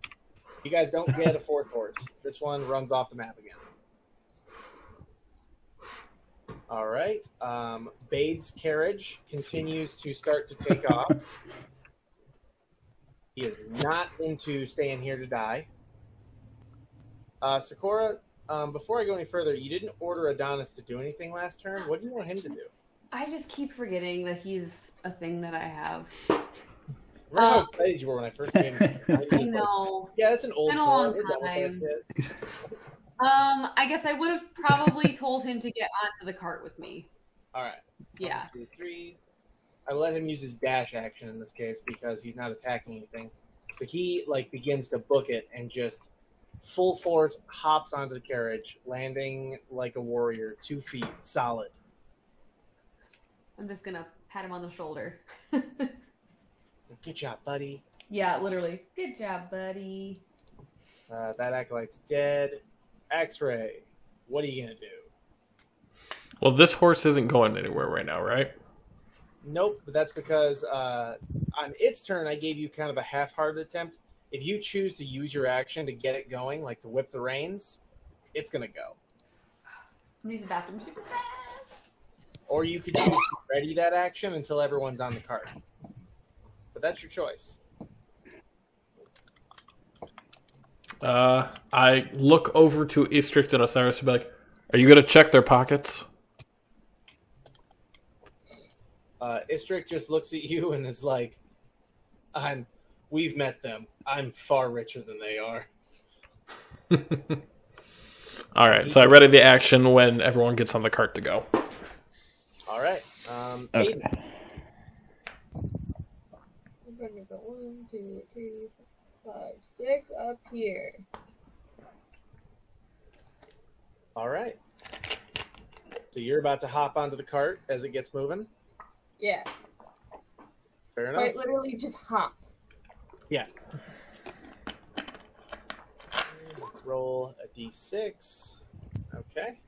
you guys don't get a fourth horse. This one runs off the map again. All right. Bade's carriage continues to start to take off. He is not into staying here to die. Sakura, before I go any further, you didn't order Adonis to do anything last turn. What do you want him to do? I just keep forgetting that he's a thing that I have. Remember how excited you were when I first came in? I know. Yeah, it's an old Been a long toy. We're done with time. that shit. I guess I would have probably told him to get onto the cart with me. All right. Yeah. 1, 2, 3. I will let him use his dash action in this case because he's not attacking anything. So he begins to book it and just full force hops onto the carriage, landing like a warrior, 2 feet solid. I'm just gonna pat him on the shoulder. Good job, buddy. Yeah, literally. Good job, buddy. That acolyte's dead. X-ray, what are you gonna do? Well, this horse isn't going anywhere right now, right? Nope, but that's because on its turn, I gave you kind of a half-hearted attempt. If you choose to use your action to get it going, like to whip the reins, it's going to go. I'm gonna use the bathroom super fast. Or you could choose to ready that action until everyone's on the cart. But that's your choice. I look over to Istrict and Osiris and be like, are you going to check their pockets? Istrict just looks at you and is like, we've met them. I'm far richer than they are. All right, so I ready the action when everyone gets on the cart to go. All right. Okay. Aiden. I'm gonna go 1, 2, 3, 4, 5, 6 up here. All right. So you're about to hop onto the cart as it gets moving? Yeah. Fair enough. Quite literally just hop. Yeah. Roll a d6. Okay.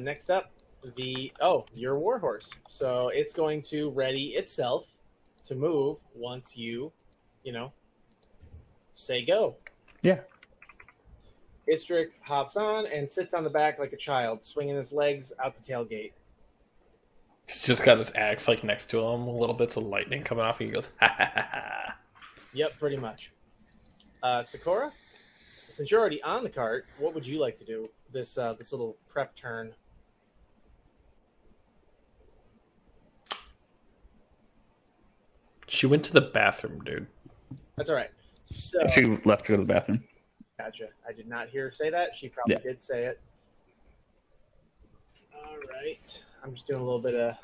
Next up, your warhorse. So it's going to ready itself to move once you say go. Yeah. Istrick hops on and sits on the back like a child, swinging his legs out the tailgate. He's just got his axe next to him, little bits of lightning coming off, and he goes, ha ha ha ha. Yep, pretty much. Sakura, since you're already on the cart, what would you like to do this little prep turn? She went to the bathroom, dude. That's all right. So, She left to go to the bathroom. gotcha. I did not hear her say that. She probably Yeah. did say it. All right. I'm just doing a little bit of,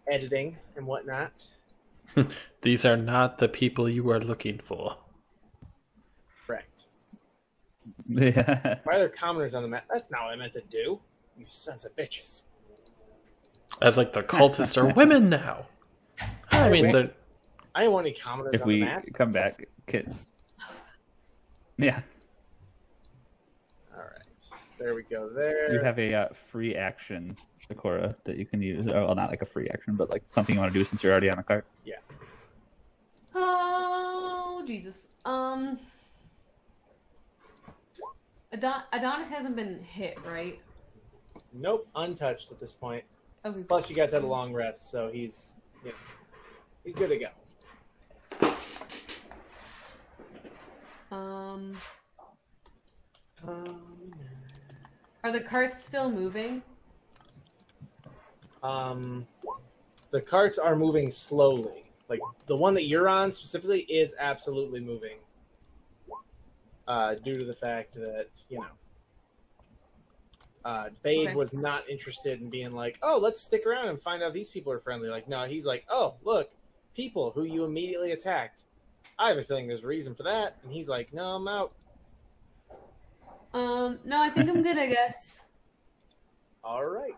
editing and whatnot. These are not the people you are looking for. Correct. Yeah. Why are there commoners on the map? That's not what I meant to do. You sons of bitches. As the cultists are women now. I mean, they're... I didn't want any commoners If on the we map. come back, kid. Yeah. All right. There we go there. You have a free action, Sakura, that you can use. Oh, well, not like a free action, but something you want to do since you're already on the cart. Yeah. Oh, Jesus. Adonis hasn't been hit, right? Nope. Untouched at this point. Okay. Plus, you guys had a long rest, so he's good to go. Are the carts still moving? The carts are moving slowly. Like the one that you're on specifically is absolutely moving. Due to the fact that, Bade Okay. was not interested in being like, oh, let's stick around and find out these people are friendly. Like, no, he's like, oh, look, people who you immediately attacked. I have a feeling there's a reason for that. And he's like, no, I'm out. No, I think I'm good, I guess. All right.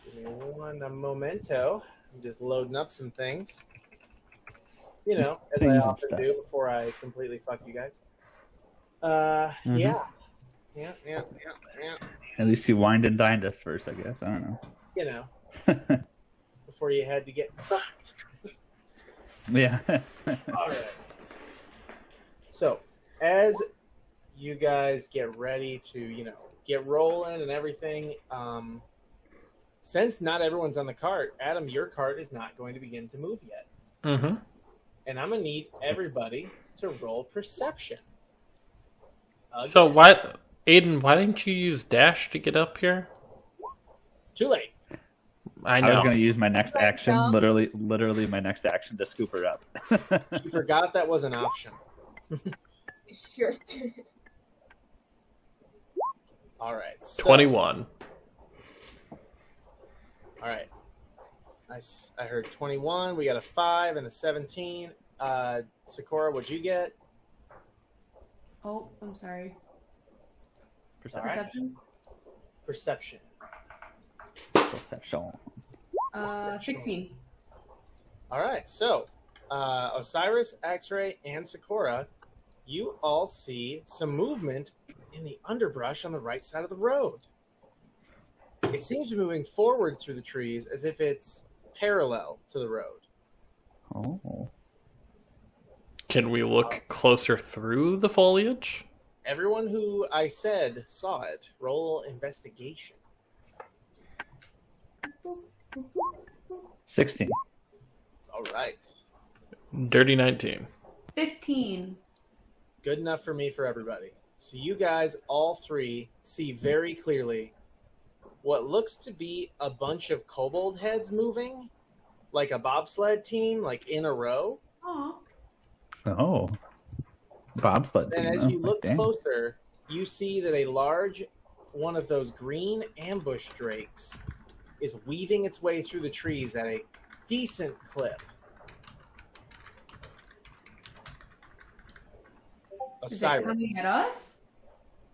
Give me one memento. I'm just loading up some things. As I Things and often stuff. do before I completely fuck you guys. Mhm. Yeah. At least you wined and dined us first, I guess. I don't know. Before you had to get fucked. Yeah. All right. So, as you guys get ready to, get rolling and everything, since not everyone's on the cart, Adam, your cart is not going to begin to move yet. Mm-hmm. And I'm going to need everybody to roll perception. So why, Aiden? Why didn't you use dash to get up here? Too late. I I was know. going to use my next Right, action, Tom? literally my next action to scoop her up. You forgot that was an option. Sure. All right. So, 21. All right. I heard 21. We got a 5 and a 17. Sakura, what'd you get? Oh, I'm sorry. All right. Perception? Perception. Perception. 16. All right. So, Osiris, X-Ray, and Sakura, you all see some movement in the underbrush on the right side of the road. It seems to be moving forward through the trees as if it's parallel to the road. Oh. Can we look closer through the foliage? Everyone who I said saw it. Roll investigation. 16. All right. Dirty 19. 15. Good enough for me for everybody. So you guys, all three, see very clearly what looks to be a bunch of kobold heads moving, like a bobsled team, like in a row. Aw. Oh. Bobsled And team, as though. you look Dang. closer, you see that a large one of those green ambush drakes is weaving its way through the trees at a decent clip. Is it Osiris. coming at us?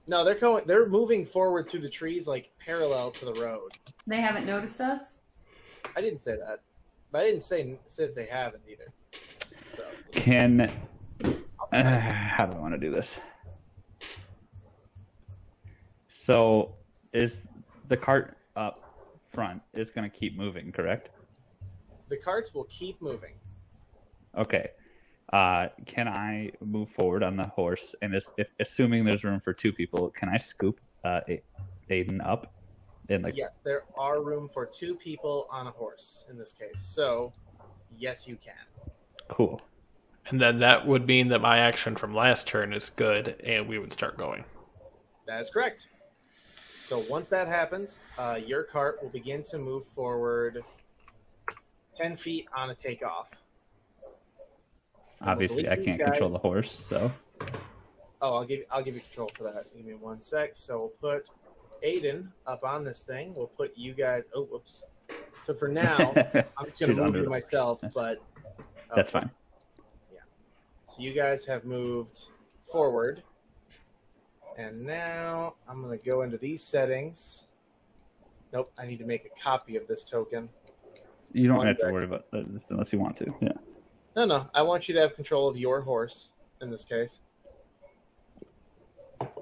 No, they're moving forward through the trees like parallel to the road. They haven't noticed us? I didn't say that. But I didn't say that they haven't either. So, Can... how do I want to do this? So, is the cart up front is going to keep moving, correct? the carts will keep moving. Okay. Can I move forward on the horse? And if assuming there's room for two people, can I scoop Aiden up? And Yes, there are room for two people on a horse in this case. So, yes, you can. Cool. And then that would mean that my action from last turn is good, and we would start going. That is correct. So once that happens, your cart will begin to move forward 10 feet on a takeoff. Obviously, I can't control the horse, so. Oh, I'll give you control for that. Give me 1 sec. So we'll put Aiden up on this thing. We'll put you guys. Oh, whoops. So for now, I'm just going to move you myself, but that's fine. Yeah. So you guys have moved forward, and now I'm going to go into these settings. Nope, I need to make a copy of this token. You don't have to worry about this unless you want to. Yeah. No, I want you to have control of your horse in this case. All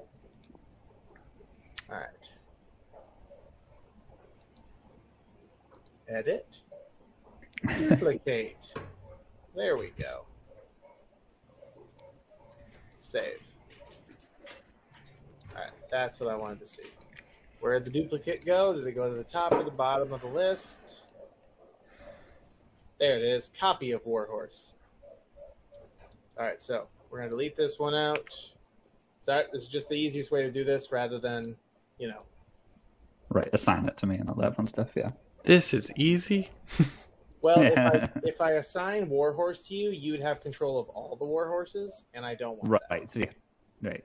right. Edit. Duplicate. There we go. Save. All right, that's what I wanted to see. Where did the duplicate go? Did it go to the top or the bottom of the list? There it is. Copy of Warhorse. All right, so We're going to delete this one out. So this is just the easiest way to do this rather than, Right, assign it to me and all that fun stuff, yeah. This is easy. Well, if I assign Warhorse to you, you'd have control of all the Warhorses, and I don't want that. Right, so yeah. Right.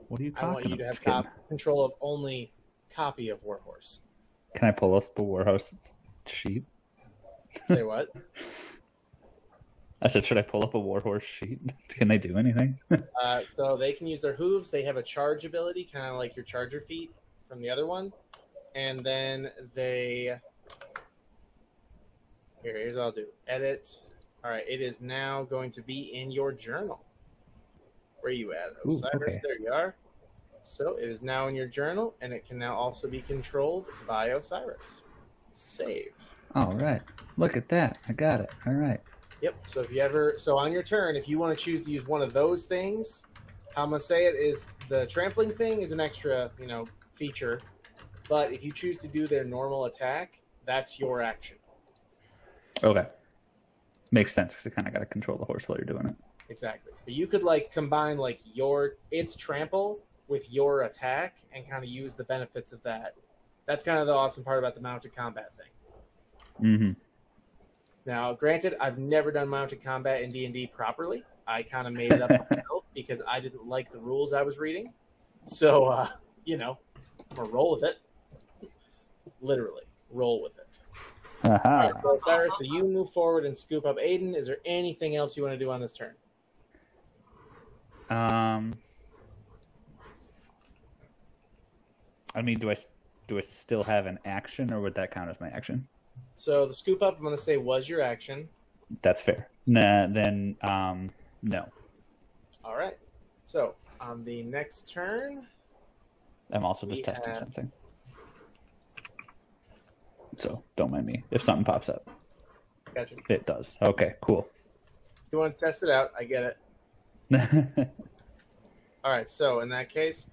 What are you talking about? I want you to have control of only copy of Warhorse. Can I pull up a Warhorse sheet? Say what? I said, should I pull up a Warhorse sheet? Can they do anything? So they can use their hooves. They have a charge ability, kind of like your charger feet from the other one. And then here's what I'll do. Edit. All right, it is now going to be in your journal. Where are you at, Osiris? Ooh, okay. There you are. So it is now in your journal, and it can now also be controlled by Osiris. Save. All right. Look at that. I got it. All right. Yep. So on your turn, if you want to choose to use one of those things, how I'm gonna say it is the trampling thing is an extra, feature. But if you choose to do their normal attack, that's your action. Okay. Makes sense because you kind of got to control the horse while you're doing it. Exactly. But you could combine its trample with your attack and kind of use the benefits of that. That's kind of the awesome part about the mounted combat thing. Mm-hmm. Now, granted, I've never done mounted combat in D&D properly. I kind of made it up myself because I didn't like the rules I was reading. So, I'm gonna roll with it. Literally, roll with it. Uh-huh. All right, so Cyrus, so you move forward and scoop up Aiden. Is there anything else you want to do on this turn? I mean, do I still have an action, or would that count as my action? So the scoop up, I'm going to say, was your action. That's fair. Nah, then, no. All right. So on the next turn, I'm also just testing something. So don't mind me if something pops up. Gotcha. It does. Okay, cool. You want to test it out? I get it. All right. So in that case,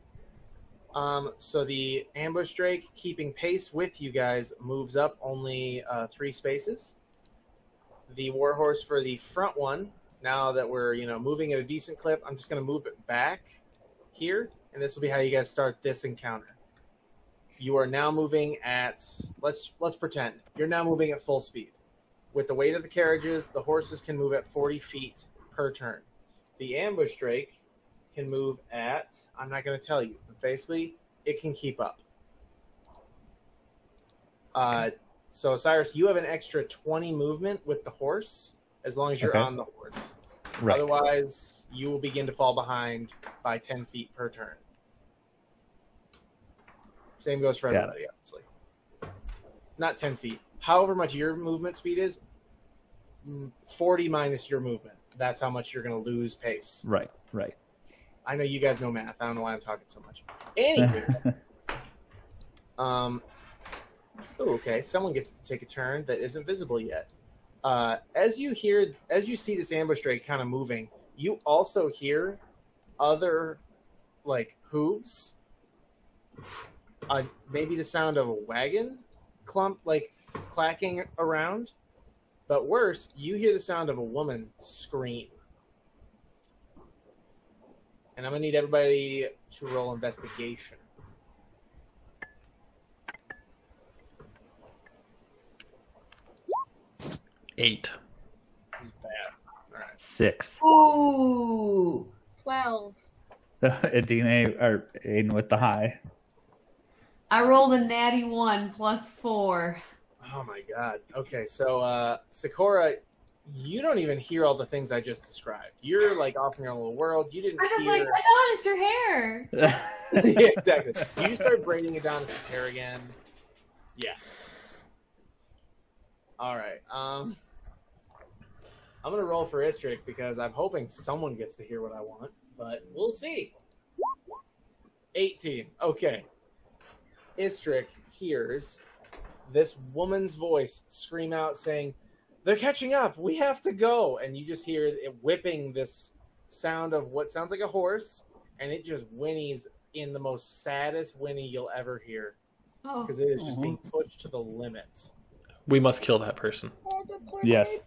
so the ambush drake, keeping pace with you guys, moves up only 3 spaces. The warhorse for the front one, now that we're moving at a decent clip, I'm just going to move it back here, and this will be how you guys start this encounter. You are now moving at let's pretend you're now moving at full speed. With the weight of the carriages, the horses can move at 40 feet per turn. The ambush drake can move at, I'm not going to tell you, but basically it can keep up. So Cyrus, you have an extra 20 movement with the horse as long as you're on the horse. Right. Otherwise, you will begin to fall behind by 10 feet per turn. Same goes for everybody, obviously. Not 10 feet. However much your movement speed is, 40 minus your movement. That's how much you're going to lose pace. Right. I know you guys know math. I don't know why I'm talking so much. Anyway. Okay. Someone gets to take a turn that isn't visible yet. As you see this ambush drake kind of moving, you also hear other, hooves. Maybe the sound of a wagon clump, clacking around. But worse, you hear the sound of a woman scream. And I'm going to need everybody to roll investigation. 8. This is bad. All right. 6. Ooh. 12. Aiden with the high. I rolled a natty 1 plus 4. Oh my god. Okay, so Sakura, you don't even hear all the things I just described. You're off in your own little world. You didn't I just hear... I noticed your hair. Yeah, exactly. You just start braiding Adonis's hair again. Yeah. All right. I'm gonna roll for Istrick because I'm hoping someone gets to hear what I want, but we'll see. 18. Okay. Istrick hears this woman's voice scream out saying, "They're catching up. We have to go." And you just hear it whipping this sound of what sounds like a horse, and it just whinnies in the most saddest whinny you'll ever hear because it is just being pushed to the limit. We must kill that person. Yes.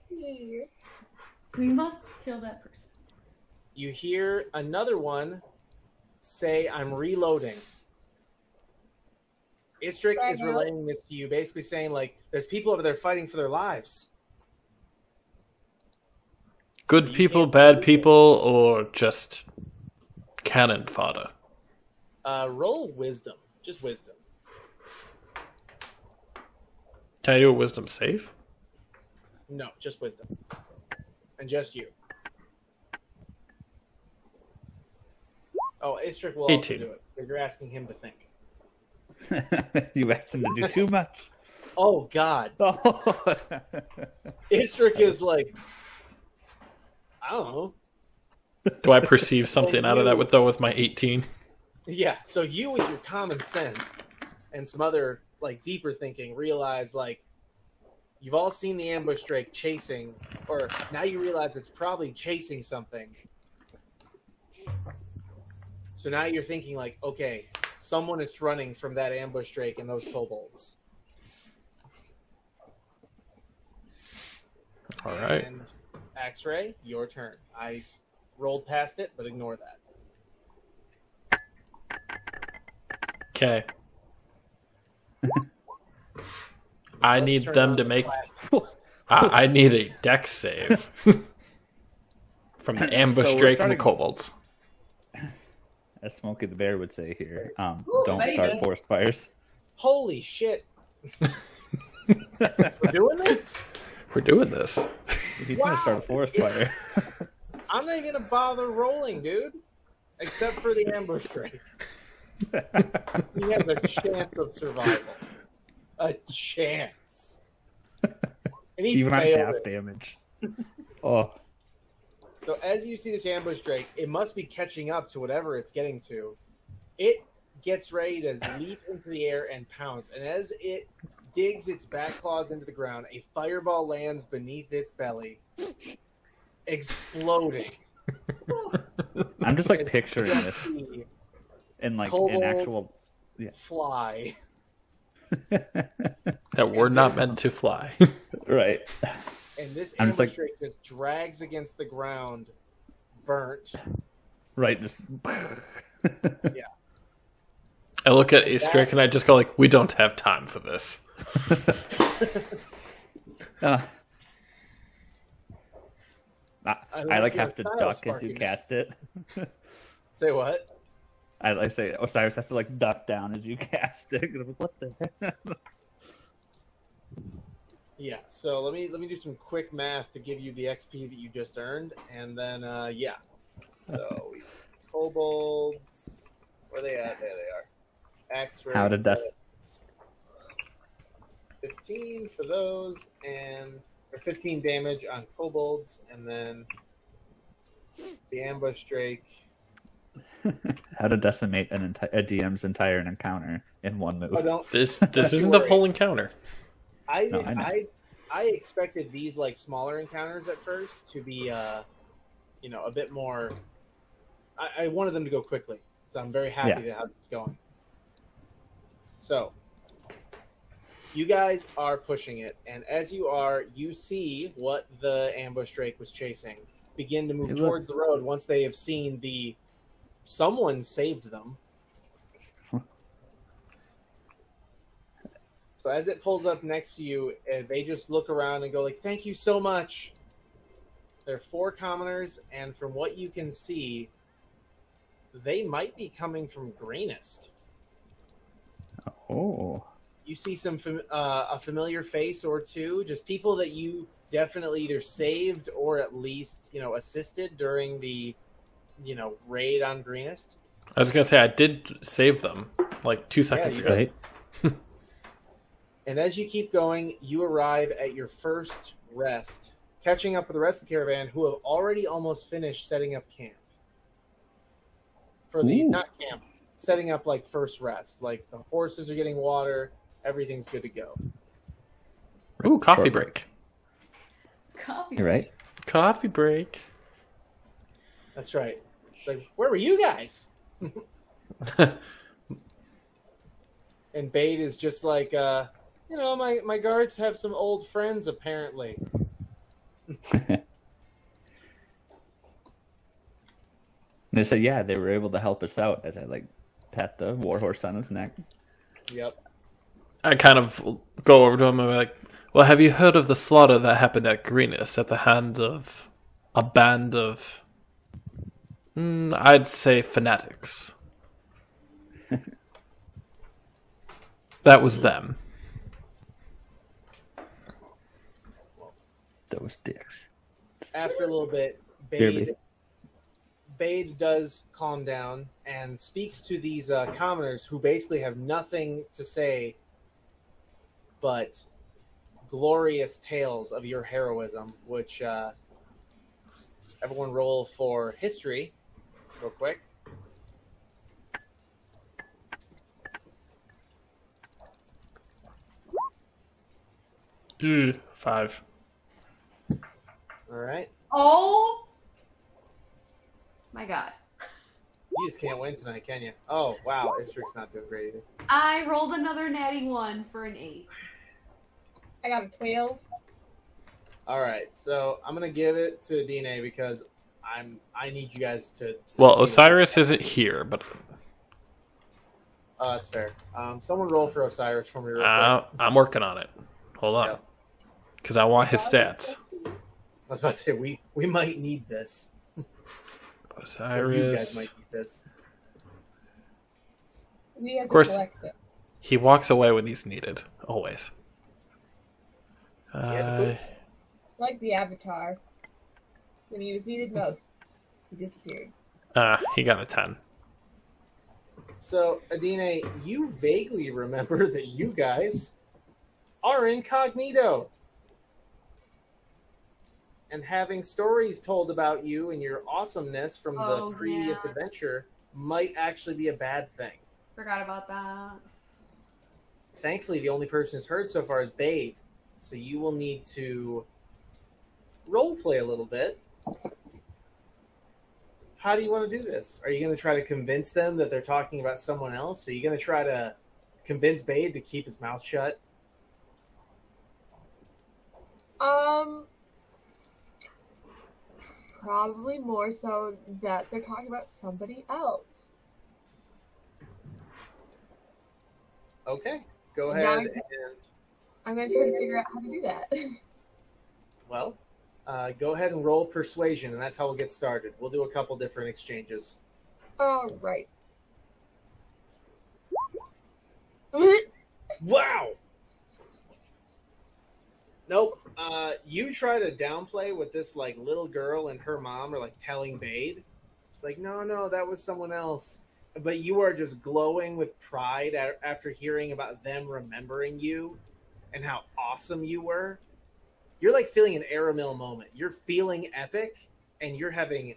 We must kill that person. you hear another one say, "I'm reloading." Istrick is relaying this to you, basically saying, like, there's people over there fighting for their lives. Good people, bad people, or just cannon fodder? Roll wisdom. Just wisdom. Can I do a wisdom save? No, just wisdom. And just you. Oh, Istrick will 18. also do it, because you're asking him to think. You asked him to do too much. Oh, God. Oh. Istrick is like, I don't know. Do I perceive something out of that with my 18? Yeah, so you with your common sense and some other, like, deeper thinking realize, like, you've all seen the ambush drake chasing, or now you realize it's probably chasing something. So now you're thinking, like, okay, someone is running from that ambush drake and those kobolds. All right. And X-Ray, your turn. I rolled past it, but ignore that. Okay. I need them to make. I need a dex save from the ambush So drake and the kobolds. As Smokey the Bear would say here, Ooh, don't baby. start forest fires. Holy shit. We're doing this? We're doing this. He's gonna start a forest fire. I'm not even gonna bother rolling, dude. Except for the ambush drake. He has a chance of survival. A chance. And he Even on failed half it. damage. Oh, So as you see this ambush drake, it must be catching up to whatever it's getting to. It gets ready to leap into the air and pounce. And as it digs its back claws into the ground, a fireball lands beneath its belly, exploding. I'm just like And picturing you this see in like kobolds an actual. Yeah. fly. That we're not meant to fly. Right. And this I'm ambush just like- drake just drags against the ground, burnt. Right. Just. I look at Istrick and I just go like, we don't have time for this. I like your have to style, duck as Sparky you Man. cast it. Say what? I like say Osiris has to like duck down as you cast it. 'Cause I'm like, what the heck? Yeah, so let me do some quick math to give you the XP that you just earned, and then yeah. So we kobolds, where they at? There they are. X-ray. How to dust. 15 for those, or 15 damage on kobolds, and then the ambush drake. How to decimate a DM's entire encounter in one move. Oh, don't. This Don't isn't you the worry. full encounter. I No, I know. I expected these like smaller encounters at first to be a bit more. I wanted them to go quickly, so I'm very happy to have this going. So you guys are pushing it, and as you are, you see what the ambush drake was chasing begin to move Hey, look. towards the road once they have seen someone saved them. So as it pulls up next to you, they just look around and go like, "Thank you so much." There are 4 commoners, and from what you can see, they might be coming from Greenist. Oh. You see a familiar face or two, just people that you definitely either saved or at least assisted during the raid on Greenist. I was gonna say I did save them like 2 seconds you ago. Right. And as you keep going, you arrive at your first rest, catching up with the rest of the caravan who have already almost finished setting up camp. For the, Ooh. not camp, setting up like first rest. Like the horses are getting water, everything's good to go. Ooh, coffee Short break. Coffee. You're right. Coffee break. That's right. It's like, where were you guys? And Bade is just like, my guards have some old friends apparently. they said, yeah, they were able to help us out as I like pat the warhorse on his neck. Yep. I kind of go over to him and be like, well, have you heard of the slaughter that happened at Greenist at the hand of a band of, I'd say, fanatics? That was them. Those dicks. After a little bit, Barely. Bade does calm down and speaks to these commoners who basically have nothing to say but glorious tales of your heroism, which everyone roll for history real quick. Ooh, 5. All right. Oh my god. You just can't win tonight, can you? Oh, wow. Istrik's not doing great either. I rolled another natty 1 for an 8. I got a 12. All right. So I'm going to give it to DNA because I need you guys to Well, succeed. Osiris isn't here, but That's fair. Someone roll for Osiris for me real quick. I'm working on it. Hold on. Yeah. Because I want his stats. I was about to say, we might need this. Or you guys Osiris. might need this. We have Of course. to collect it. He walks away when he's needed. Always. Like the Avatar. When he was needed most, he disappeared. He got a 10. So, Adine, you vaguely remember that you guys are incognito. And having stories told about you and your awesomeness from the previous adventure might actually be a bad thing. Forgot about that. Thankfully, the only person who's heard so far is Bade. So you will need to roleplay a little bit. How do you want to do this? Are you going to try to convince them that they're talking about someone else? Are you going to try to convince Bade to keep his mouth shut? Probably more so that they're talking about somebody else. Okay, go ahead and... I'm going to try to figure out how to do that. Well, go ahead and roll persuasion, and that's how we'll get started. We'll do a couple different exchanges. All right. Wow! Nope. You try to downplay what this like little girl and her mom are like telling Bade. It's like, no, that was someone else. But you are just glowing with pride after hearing about them remembering you and how awesome you were. You're like feeling an Aramil moment. You're feeling epic, and you're having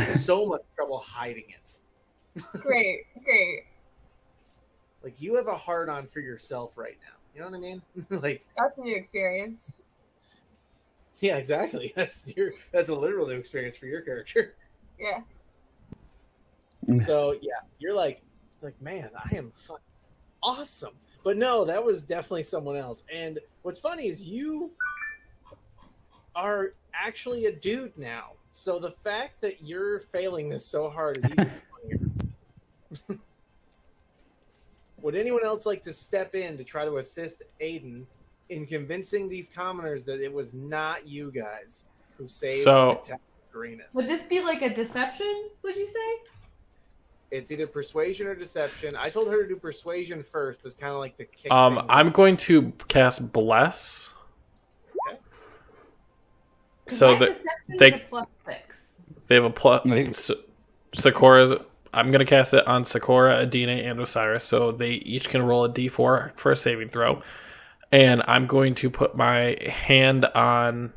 so much trouble hiding it. Great. Like, you have a hard-on for yourself right now. You know what I mean? Like, That's a new experience. yeah, exactly. That's a literal new experience for your character. Yeah. So yeah, you're like, man, I am awesome. But no, that was definitely someone else. And what's funny is you are actually a dude now. So the fact that you're failing this so hard is even funnier. Would anyone else like to step in to try to assist Aiden in convincing these commoners that it was not you guys who saved the town of Greenist? Would this be like a deception, would you say? It's either persuasion or deception. I told her to do persuasion first. That's kind of like the kick. I'm going to cast Bless. Okay. So that they +6. they have a plus. Sakura's. I'm gonna cast it on Sakura, Adine, and Osiris, so they each can roll a d4 for a saving throw. And I'm going to put my hand on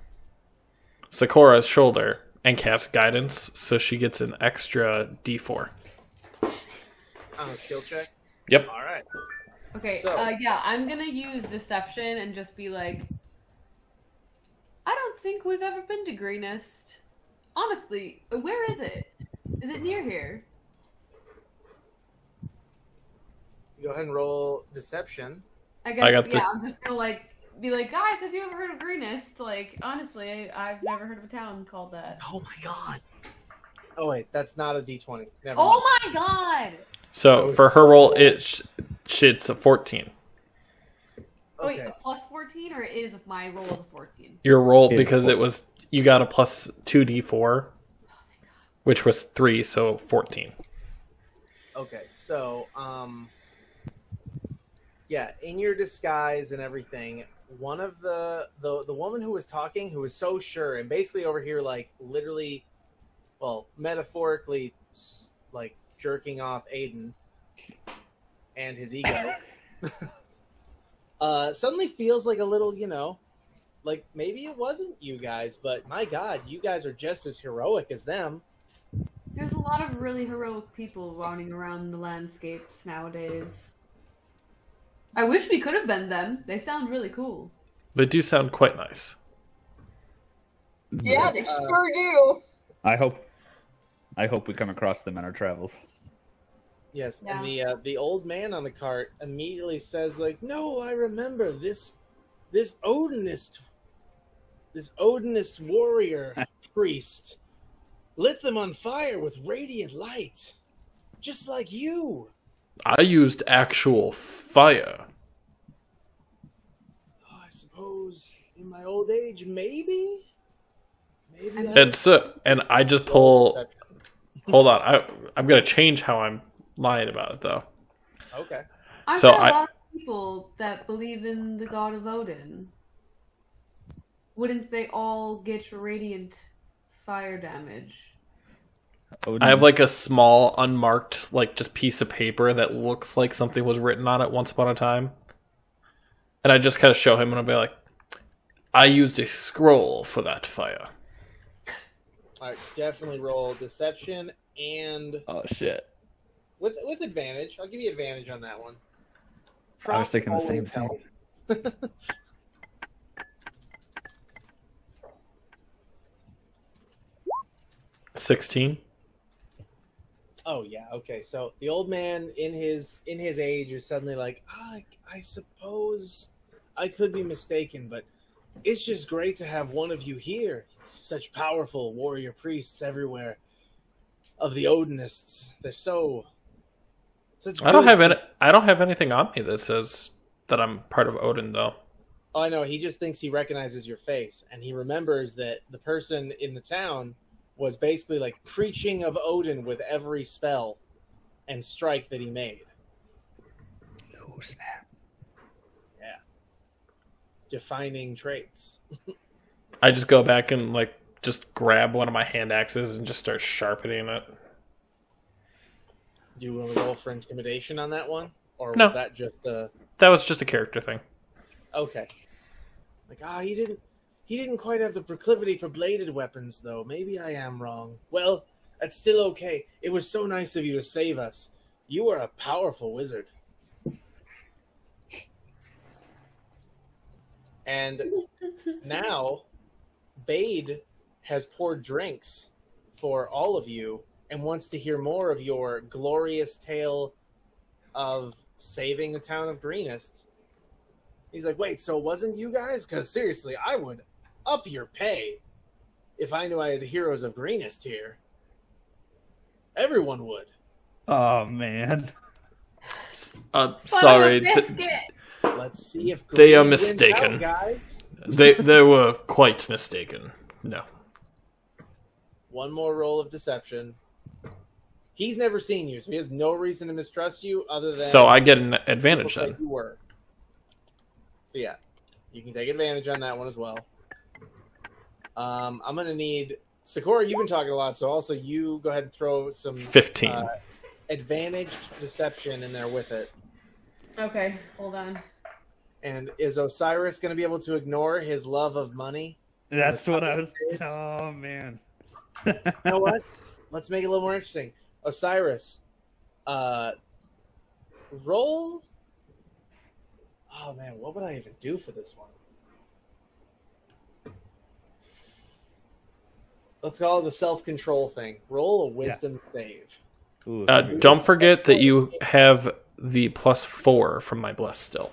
Sakura's shoulder and cast Guidance, so she gets an extra d4. On a skill check? Yep. All right. Okay, So- yeah, I'm gonna use deception and just be like, I don't think we've ever been to Greenist. Honestly, where is it? Is it near here? Go ahead and roll deception. I guess, I got I'm just gonna like be like, guys, have you ever heard of Greenist? Like, honestly, I've never heard of a town called that. Oh my god. Oh wait, that's not a D20. Never mind. Oh my god! So for her roll, it's a 14. Oh, wait, Okay. a plus 14 or is my roll a 14? Your roll It's because 14. it was you got a plus 2d4, which was 3, so 14. Okay, so yeah, in your disguise and everything, one of the woman who was talking, who was so sure, and basically over here, like literally, well, metaphorically, like jerking off Aiden and his ego, suddenly feels like a little, like maybe it wasn't you guys, but my God, you guys are just as heroic as them. There's a lot of really heroic people running around the landscapes nowadays. I wish we could have been them. They sound really cool. They do sound quite nice. Yeah, they sure do. I hope we come across them in our travels. Yes, Yeah. and the old man on the cart immediately says, like, "No, I remember this Odinist warrior priest lit them on fire with radiant light, just like you." I used actual fire. Oh, I suppose in my old age, maybe. And I just pull. Hold on, I'm gonna change how I'm lying about it though. Okay. I've So met a lot of people that believe in the god of Odin. Wouldn't they all get radiant fire damage? I have like a small unmarked like just piece of paper that looks like something was written on it once upon a time, and I just kind of show him and I'll be like, I used a scroll for that fire. All right, definitely roll deception and Oh shit! with advantage. I'll give you advantage on that one. I was thinking the same always thing. help. 16. Oh yeah, okay. So the old man in his age is suddenly like, I suppose I could be mistaken, but it's just great to have one of you here. Such powerful warrior priests everywhere of the Odinists. They're such I don't good- have anything on me that says that I'm part of Odin though. Oh, I know. He just thinks he recognizes your face, and he remembers that the person in the town was basically like preaching of Odin with every spell and strike that he made. Oh snap! Yeah. Defining traits. I just go back and like just grab one of my hand axes and just start sharpening it. Do you want to roll for intimidation on that one? Or was No. that just a... That was just a character thing. Okay. Like, he didn't quite have the proclivity for bladed weapons, though. Maybe I am wrong. Well, that's still okay. It was so nice of you to save us. You are a powerful wizard. And now, Bade has poured drinks for all of you and wants to hear more of your glorious tale of saving the town of Greenist. He's like, wait, so it wasn't you guys? Because seriously, I would up your pay if I knew I had the heroes of Greenist here. Everyone would. Oh man! Sorry, Biscuit! Let's see if They are Green wins mistaken. out, guys. they were quite mistaken. No. One more roll of deception. He's never seen you, so he has no reason to mistrust you other than... So I get an advantage looks then. like you were. So yeah, you can take advantage on that one as well. I'm going to need... Sakura, you've been talking a lot, so also you go ahead and throw some 15. Advantaged deception in there with it. Okay, hold on. And is Osiris going to be able to ignore his love of money? That's what I was. It's- Oh man! You know what? Let's make it a little more interesting. Osiris, roll... Oh man, what would I even do for this one? Let's call it the self-control thing. Roll a wisdom save. Ooh, Don't forget that you have the +4 from my bless still.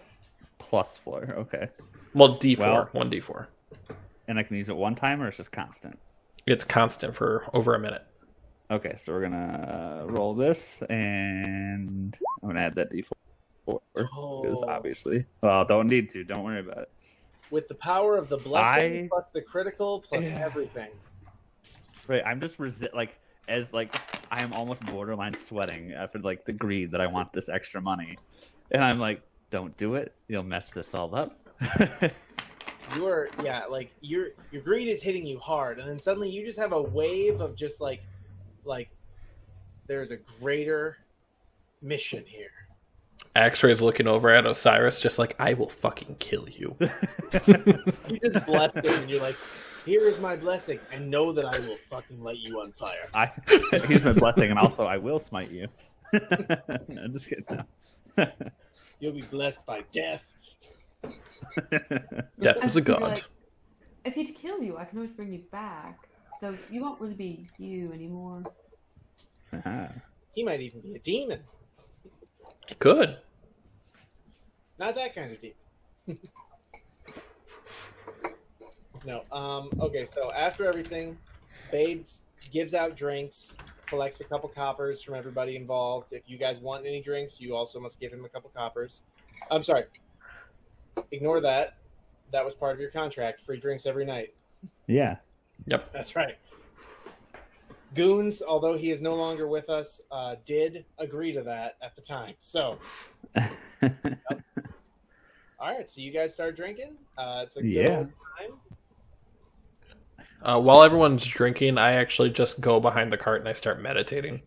+4. Okay, Well, D4. Well- 1D4. and I can use it one time, or it's just constant. It's constant for over a minute. Okay, so we're gonna roll this, and I'm gonna add that D4 because obviously, well, don't need to. Don't worry about it. With the power of the blessing plus the critical plus everything. Right, I'm just I am almost borderline sweating after like the greed that I want this extra money, and I'm like, don't do it. You'll mess this all up. Your greed is hitting you hard, and then suddenly you just have a wave of just like there's a greater mission here. X-Ray's looking over at Osiris, just like, I will fucking kill you. You just blessed him, and you're like, here is my blessing, and know that I will fucking light you on fire. Here's my blessing, and also I will smite you. No, just kidding. No. You'll be blessed by death. Death is a god. Like, if he kills you, I can always bring you back. So you won't really be you anymore. Uh-huh. He might even be a demon. Good. Not that kind of demon. No. Okay, so after everything, Babe gives out drinks, collects a couple coppers from everybody involved. If you guys want any drinks, you also must give him a couple coppers. I'm sorry. Ignore that. That was part of your contract. Free drinks every night. Yeah. Yep. That's right. Goons, although he is no longer with us, did agree to that at the time. So, yep. All right. So you guys start drinking. It's a good old time. While everyone's drinking, I actually just go behind the cart and I start meditating.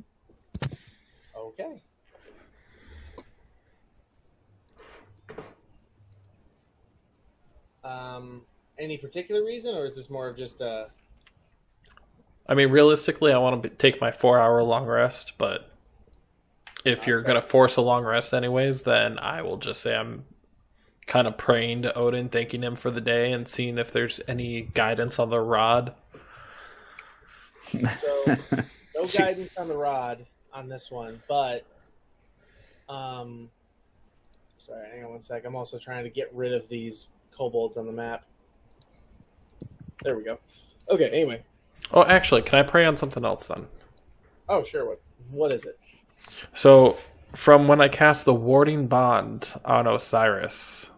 Okay. Any particular reason, or is this more of just a... I mean, realistically, I want to take my 4-hour long rest, but if you're going to force a long rest anyways, then I will just say I'm kind of praying to Odin, thanking him for the day, and seeing if there's any guidance on the rod. So, no guidance on the rod on this one, but... sorry, hang on one sec. I'm also trying to get rid of these kobolds on the map. There we go. Okay, anyway. Oh, actually, can I pray on something else then? Oh, sure. What is it? So, from when I cast the warding bond on Osiris,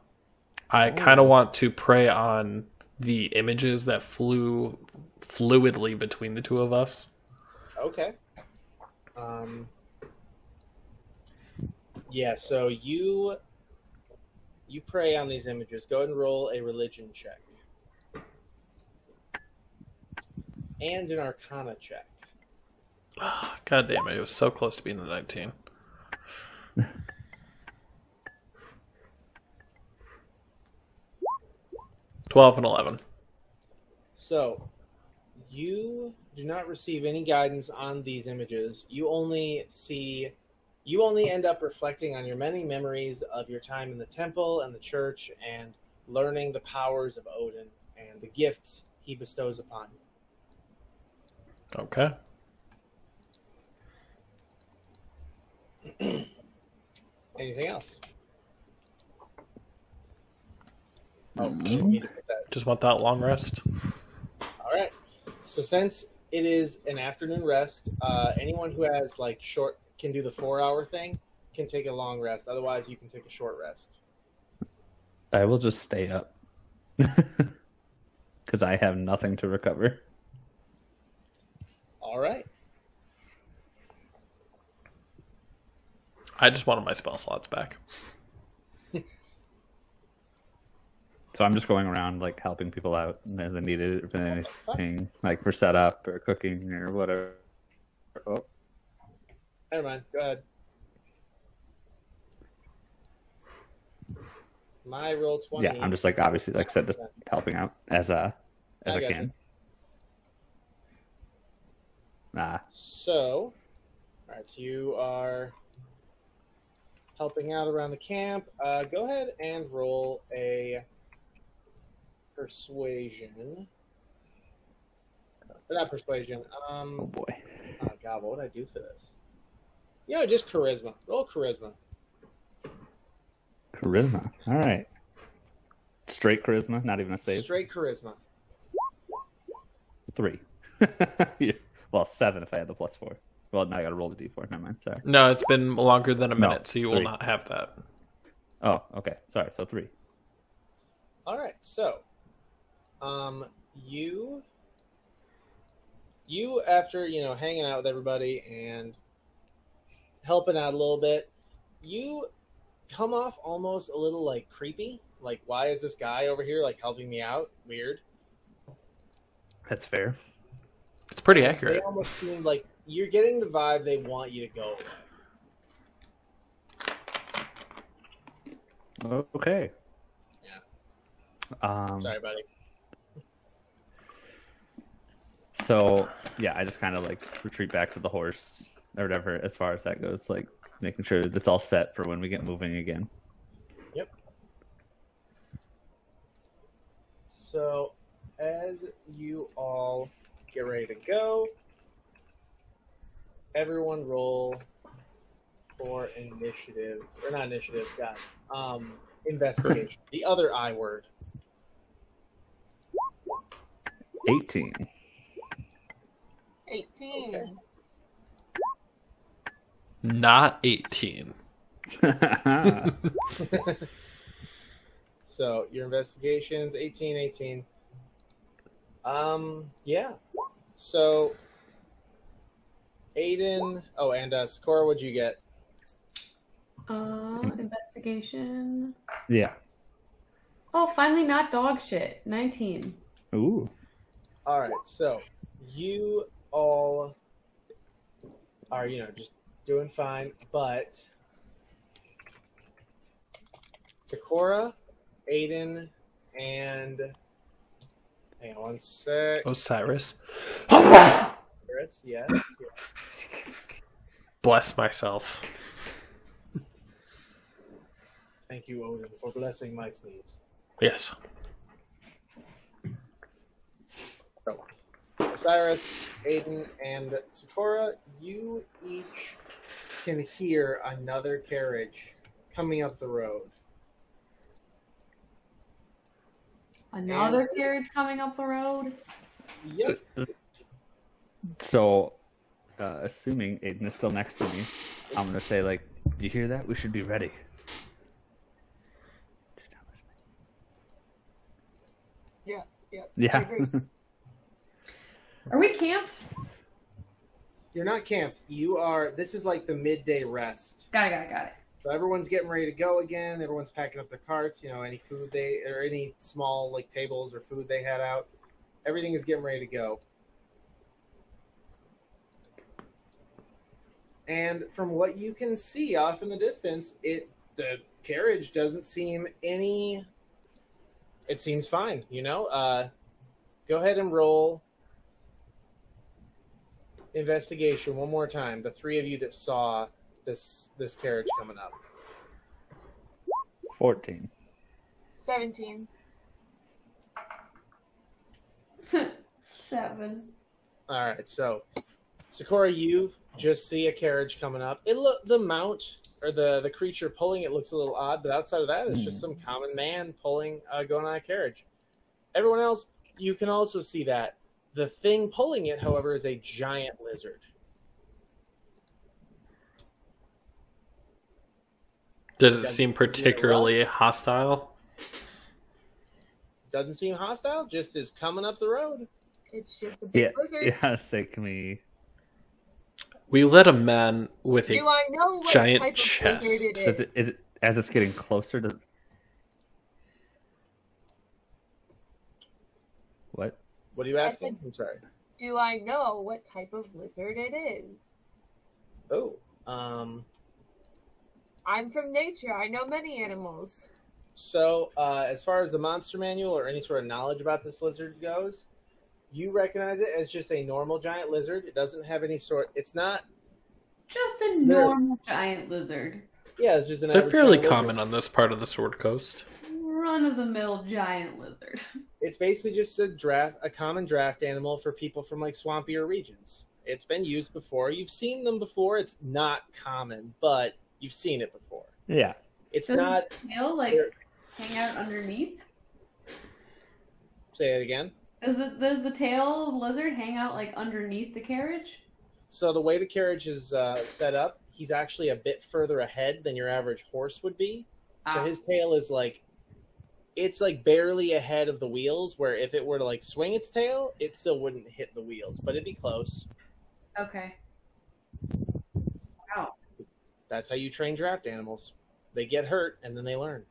I kind of want to pray on the images that flew fluidly between the two of us. Okay. Yeah, so you pray on these images. Go ahead and roll a religion check. And an arcana check. God damn it, it was so close to being the 19. $12 and 11. So, you do not receive any guidance on these images. You only end up reflecting on your many memories of your time in the temple and the church and learning the powers of Odin and the gifts he bestows upon you. Okay. Anything else? Just want that long rest. All right. So since it is an afternoon rest, anyone who has can do the 4-hour thing can take a long rest. Otherwise, you can take a short rest. I will just stay up because I have nothing to recover. All right. I just wanted my spell slots back. So I'm just going around helping people out as I needed, if anything for setup or cooking or whatever. Oh, never mind. Go ahead. My roll 20. Yeah, I'm just obviously like I said, just helping out as I can. So, all right. So you are helping out around the camp. Go ahead and roll a persuasion. Not persuasion. Oh boy. Oh God, what would I do for this? Yeah, just charisma. Roll charisma. Charisma. All right. Straight charisma, not even a save. Straight charisma. 3. Well, 7 if I had the +4. Well, now I got to roll the d4. Never mind. Sorry. No, it's been longer than a minute, so you will 3. not have that. Oh, okay. Sorry. So 3. All right, so, you after hanging out with everybody and helping out a little bit, you come off almost a little like creepy. Like, why is this guy over here like helping me out? Weird. That's fair. It's pretty They accurate. almost seem like you're getting the vibe they want you to go away. Okay. Yeah. Sorry, buddy. So yeah, I just kind of like retreat back to the horse or whatever as far as that goes, like making sure that's all set for when we get moving again. Yep. So as you all get ready to go, everyone roll for initiative. Or not initiative, God. Investigation. The other I word. 18. 18. Okay. Not 18. So your investigations, 18. Yeah. So Aiden, and Sakura, what'd you get? Investigation. Yeah. Oh, finally not dog shit. 19. Ooh. All right, so you all are, just doing fine, but Sakura, Aiden, and hang on one sec. Osiris. Chris, yes. Bless myself. Thank you, Odin, for blessing my sneeze. Yes. So, Osiris, Aiden, and Sakura, you each can hear another carriage coming up the road. Another carriage coming up the road? Yep. So, assuming Aiden is still next to me, I'm gonna say like, "Do you hear that? We should be ready." She's not listening. Yeah. I Yeah. agree. Are we camped? You're not camped. This is like the midday rest. Got it. So everyone's getting ready to go again. Everyone's packing up their carts. Any food any small like tables or food they had out. Everything is getting ready to go. And from what you can see off in the distance, the carriage doesn't seem any. It seems fine. Go ahead and roll investigation one more time. The three of you that saw this carriage coming up. 14. 17. 7. All right, so Sakura, you just see a carriage coming up. The mount or the creature pulling it looks a little odd, but outside of that, it's just some common man going on a carriage. Everyone else, you can also see that the thing pulling it, however, is a giant lizard. Does it seem particularly hostile? Doesn't seem hostile, just is coming up the road. It's just a big Yeah. lizard. Yeah. Say, can we? We let a man with a Do I know what giant type chest. of lizard it Does is? it? Is it as it's getting closer? Does what? What are you asking? I'm sorry. Do I know what type of lizard it is? Oh, I'm from nature. I know many animals. so as far as the monster manual or any sort of knowledge about this lizard goes, you recognize it as just a normal giant lizard. It doesn't have any sort. It's not. Just a normal giant lizard. Yeah, it's just an. They're average fairly giant common lizard. on this part of the Sword Coast. Run-of-the-mill giant lizard. It's basically just a common draft animal for people from like swampier regions. It's been used before. You've seen them before. It's not common, but you've seen it before. Yeah. It's Does not. its tail, like, hang out underneath? Say it again. Does the tail lizard hang out like underneath the carriage? So the way the carriage is set up, he's actually a bit further ahead than your average horse would be. So his tail is like, it's like barely ahead of the wheels, where if it were to like swing its tail, it still wouldn't hit the wheels, but it'd be close. Okay. Wow. That's how you train draft animals. They get hurt and then they learn.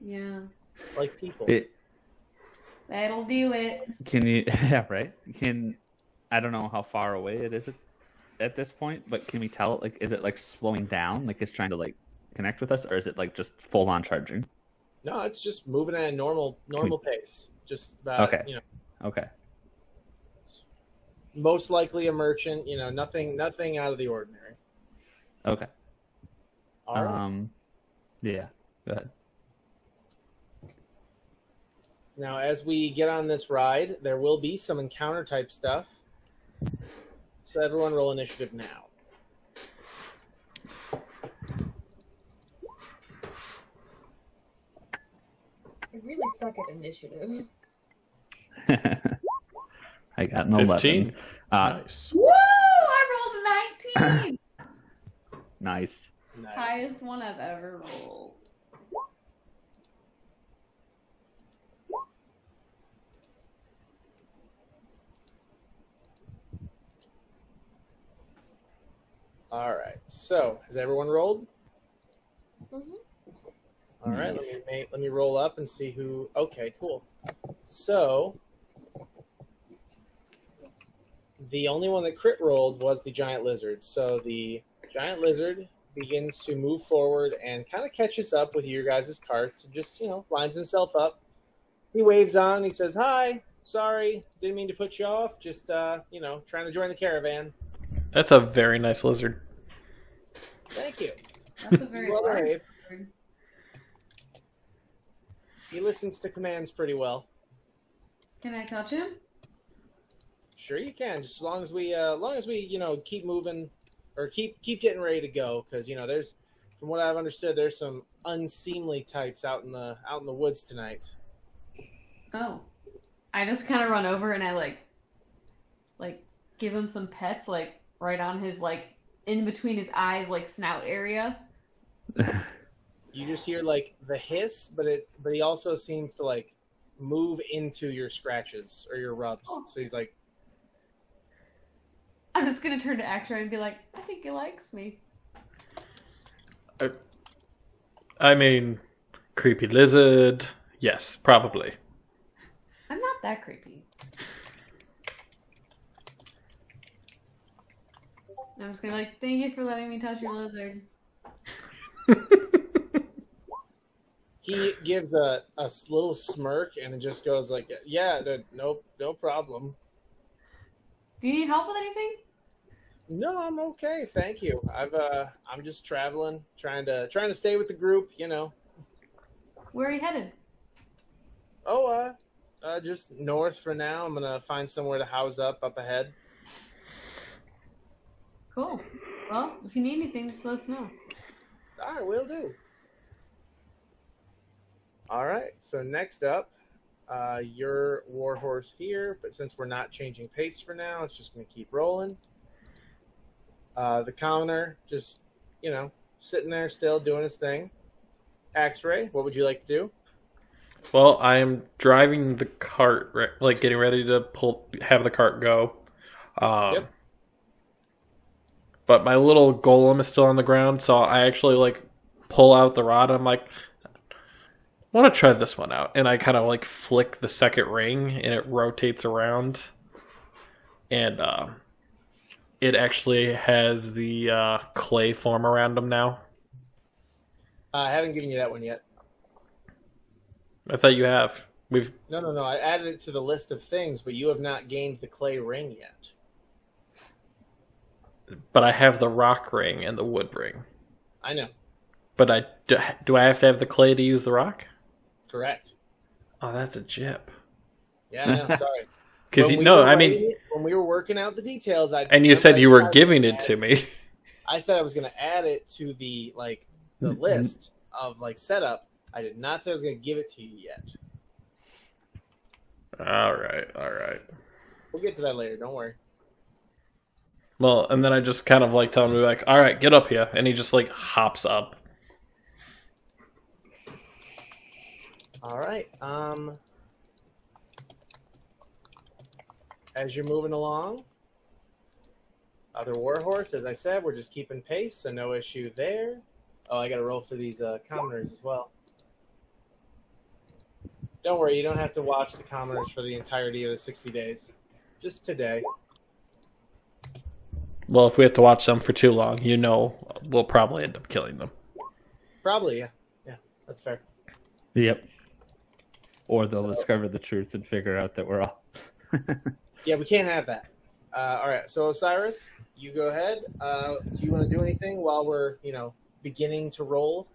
Yeah. Like people. That'll do it. Can you? Yeah, right. I don't know how far away it is at this point, but can we tell? Like, is it like slowing down? Like it's trying to like connect with us, or is it like just full on charging? No, it's just moving at a normal pace. Just about, Okay. you know. Okay. Most likely a merchant. You know, nothing out of the ordinary. Okay. All right. Yeah. Go ahead. Now, as we get on this ride, there will be some encounter type stuff. So everyone roll initiative now. I really suck at initiative. I got an 15. 11. Nice. Woo! I rolled 19. Nice. Nice. Highest one I've ever rolled. All right. So, has everyone rolled? Mm-hmm. All right. Nice. Let me roll up and see who. Okay, cool. So, the only one that crit rolled was the giant lizard. So the giant lizard begins to move forward and kind of catches up with your guys' carts and just, lines himself up. He waves on. He says, "Hi, sorry, didn't mean to put you off. Just, trying to join the caravan." That's a very nice lizard. Thank you. That's a very Well large behaved. bird. He listens to commands pretty well. Can I touch him? Sure, you can. Just as long as we, keep moving, or keep getting ready to go. Because there's, from what I've understood, there's some unseemly types out in the woods tonight. Oh. I just kind of run over and I like give him some pets, like right on his in between his eyes, snout area. You just hear the hiss, but he also seems to move into your scratches or your rubs. Oh. So he's like, I'm just gonna turn to Axra and be like, I think he likes me. I mean, creepy lizard. Yes, probably. I'm not that creepy. I'm just gonna thank you for letting me touch your lizard. he gives a little smirk and it just goes yeah, no problem. Do you need help with anything? No, I'm okay, thank you. I'm just traveling, trying to stay with the group, Where are you headed? Oh, just north for now. I'm gonna find somewhere to house up ahead. Cool. Well, if you need anything, just let us know. All right, will do. All right, so next up, your warhorse here, but since we're not changing pace for now, it's just going to keep rolling. The commoner just, sitting there still doing his thing. X-Ray, what would you like to do? Well, I am driving the cart, getting ready to have the cart go. Yep. But my little golem is still on the ground, so I actually pull out the rod and I'm like, I want to try this one out. And I kind of flick the second ring and it rotates around. And it actually has the clay form around them now. I haven't given you that one yet. I thought you have. No. I added it to the list of things, but you have not gained the clay ring yet. But I have the rock ring and the wood ring. I know. But do I have to have the clay to use the rock? Correct. Oh, that's a jip. Yeah, I know. Sorry. Because when we were working out the details, and you said you were giving it to me. I said I was going to add it to the list of setup. I did not say I was going to give it to you yet. All right. right. We'll get to that later. Don't worry. Well, and then I just kind of like tell him to be like, all right, get up here. And he just like hops up. All right. As you're moving along, other warhorse, as I said, we're just keeping pace, so no issue there. Oh, I got to roll for these commoners as well. Don't worry, you don't have to watch the commoners for the entirety of the 60 days. Just today. Well, if we have to watch them for too long, we'll probably end up killing them. Probably, yeah. Yeah, that's fair. Yep. Or they'll discover the truth and figure out that we're all... Yeah, we can't have that. All right, so Osiris, you go ahead. Do you want to do anything while we're, beginning to roll?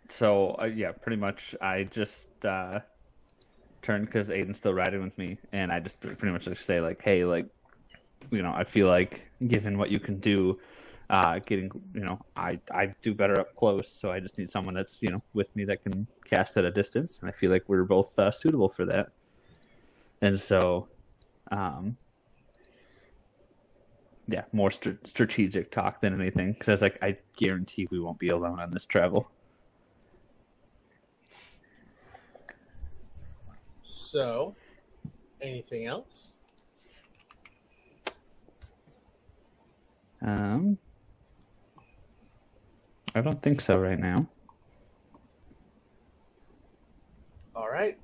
So, yeah, pretty much I just turned because Aiden's still riding with me, and I just pretty much just say, like, hey, like, I feel like given what you can do, getting, I do better up close, so I just need someone that's, with me that can cast at a distance, and I feel like we're both suitable for that. And so, yeah, more strategic talk than anything, because I was like, I guarantee we won't be alone on this travel. So, anything else? I don't think so right now. All right.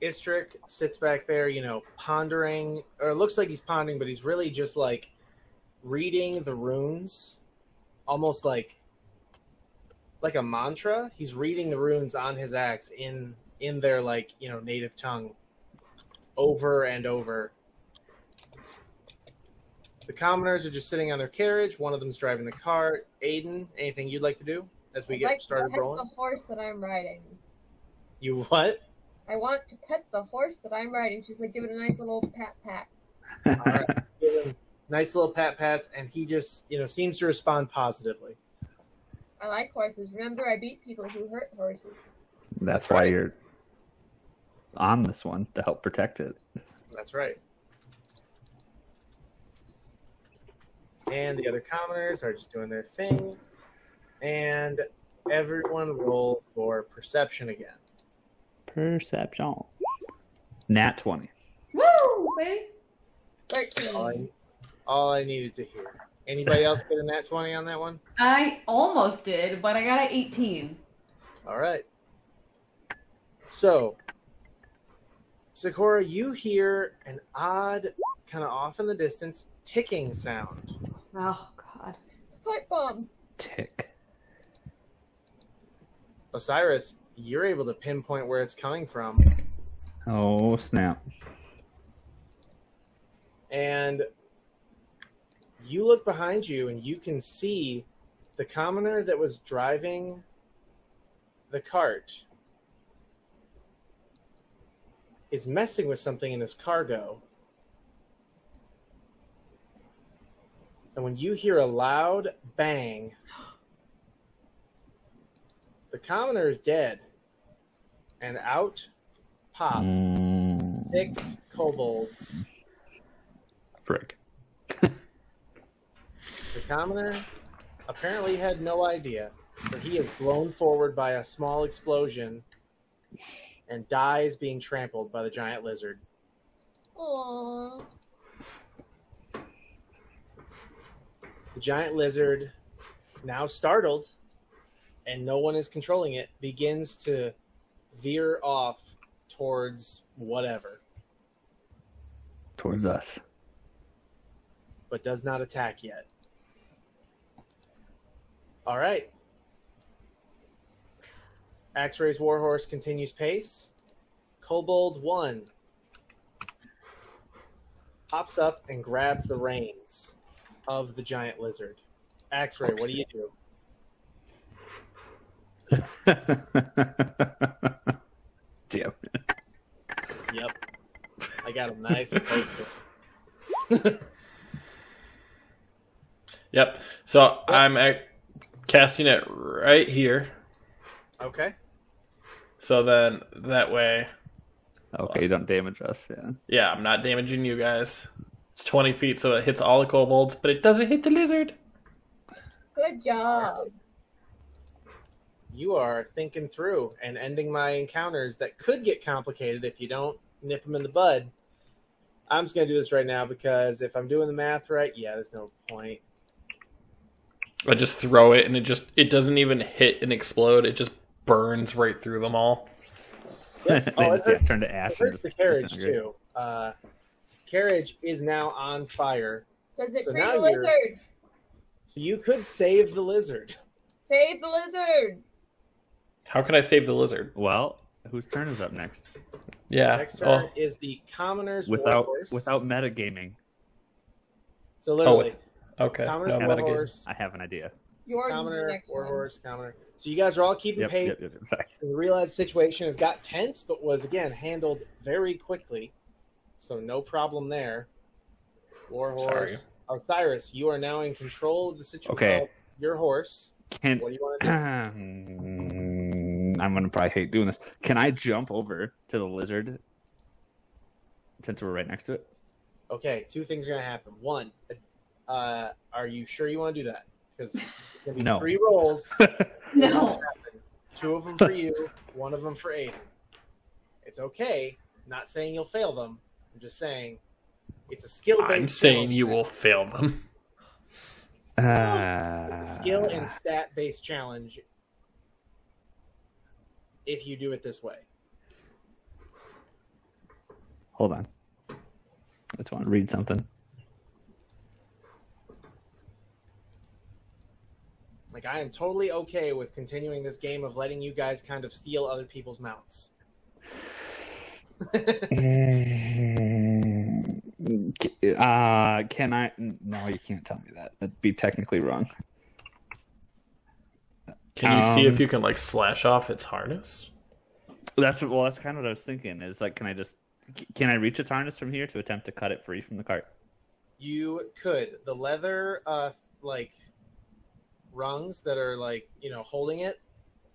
Istrik sits back there, pondering, or it looks like he's pondering, but he's really just like reading the runes, almost like a mantra. He's reading the runes on his axe in their native tongue over and over. The commoners are just sitting on their carriage. One of them's driving the cart. Aiden, anything you'd like to do as we get started rolling? The horse that I'm riding. You what? I want to pet the horse that I'm riding. She's like, give it a nice little pat. All right. Give him nice little pats, and he just, seems to respond positively. I like horses. Remember, I beat people who hurt horses. That's why you're on this one, to help protect it. That's right. And the other commoners are just doing their thing. And everyone roll for perception again. Perception. Nat 20. Woo, baby. 13. All I needed to hear. Anybody else get a nat 20 on that one? I almost did, but I got an 18. All right. So, Sakura, you hear an odd, kind of off in the distance, ticking sound. Oh, God. It's a pipe bomb. Tick. Osiris, you're able to pinpoint where it's coming from. Oh, snap. And you look behind you and you can see the commoner that was driving the cart is messing with something in his cargo. And when you hear a loud bang, the commoner is dead. And out pop 6 kobolds. Frick. The commoner apparently had no idea, but he is blown forward by a small explosion and dies being trampled by the giant lizard. Aww. The giant lizard, now startled, and no one is controlling it, begins to veer off towards whatever. Towards us. But does not attack yet. All right. Axray's Warhorse continues pace. Kobold 1 pops up and grabs the reins of the giant lizard. Axray, what do you do? Damn. Yep. I got him nice and close to him. Yep. So I'm casting it right here. Okay. So then that way, Okay, you don't damage us. Yeah. yeah, I'm not damaging you guys. It's 20 feet, so it hits all the kobolds, but it doesn't hit the lizard. Good job. You are thinking through and ending my encounters that could get complicated if you don't nip them in the bud. I'm just going to do this right now because if I'm doing the math right, yeah, there's no point. I just throw it, and it doesn't even hit and explode. It just burns right through them all. Yep. They Oh, just turn to ash. It hurts the carriage, disintegrate. too. The carriage is now on fire. Does it So free now the you're- lizard? So you could save the lizard. Save the lizard. How can I save the lizard? Well, whose turn is up next? Yeah. Next turn is the commoner's Without warhorse. metagaming, So literally, Okay. commoner's No metagame. warhorse, I have an idea. Yours is the commoner, next one. warhorse, commoner. So you guys are all keeping pace. Sorry. You realize the situation has got tense, but was again handled very quickly. So no problem there. Warhorse. Sorry. Osiris, you are now in control of the situation. Okay. Your horse. Can What do you want to do? I'm gonna probably hate doing this. Can I jump over to the lizard since we're right next to it? Okay, two things are going to happen. One, are you sure you want to do that? Because it's going to be No. 3 rolls. No. 2 of them for you, 1 of them for Aiden. It's okay. Not saying you'll fail them. I'm just saying it's a skill-based I'm saying challenge. you will fail them. It's a skill and stat-based challenge if you do it this way. Hold on. I just want to read something. Like, I am totally okay with continuing this game of letting you guys kind of steal other people's mounts. Can I? No, you can't tell me that. That'd be technically wrong. Can you see if you can like slash off its harness? That's kind of what I was thinking. Is like, can I reach its harness from here to attempt to cut it free from the cart? You could. The leather, like, rungs that are, like, holding it,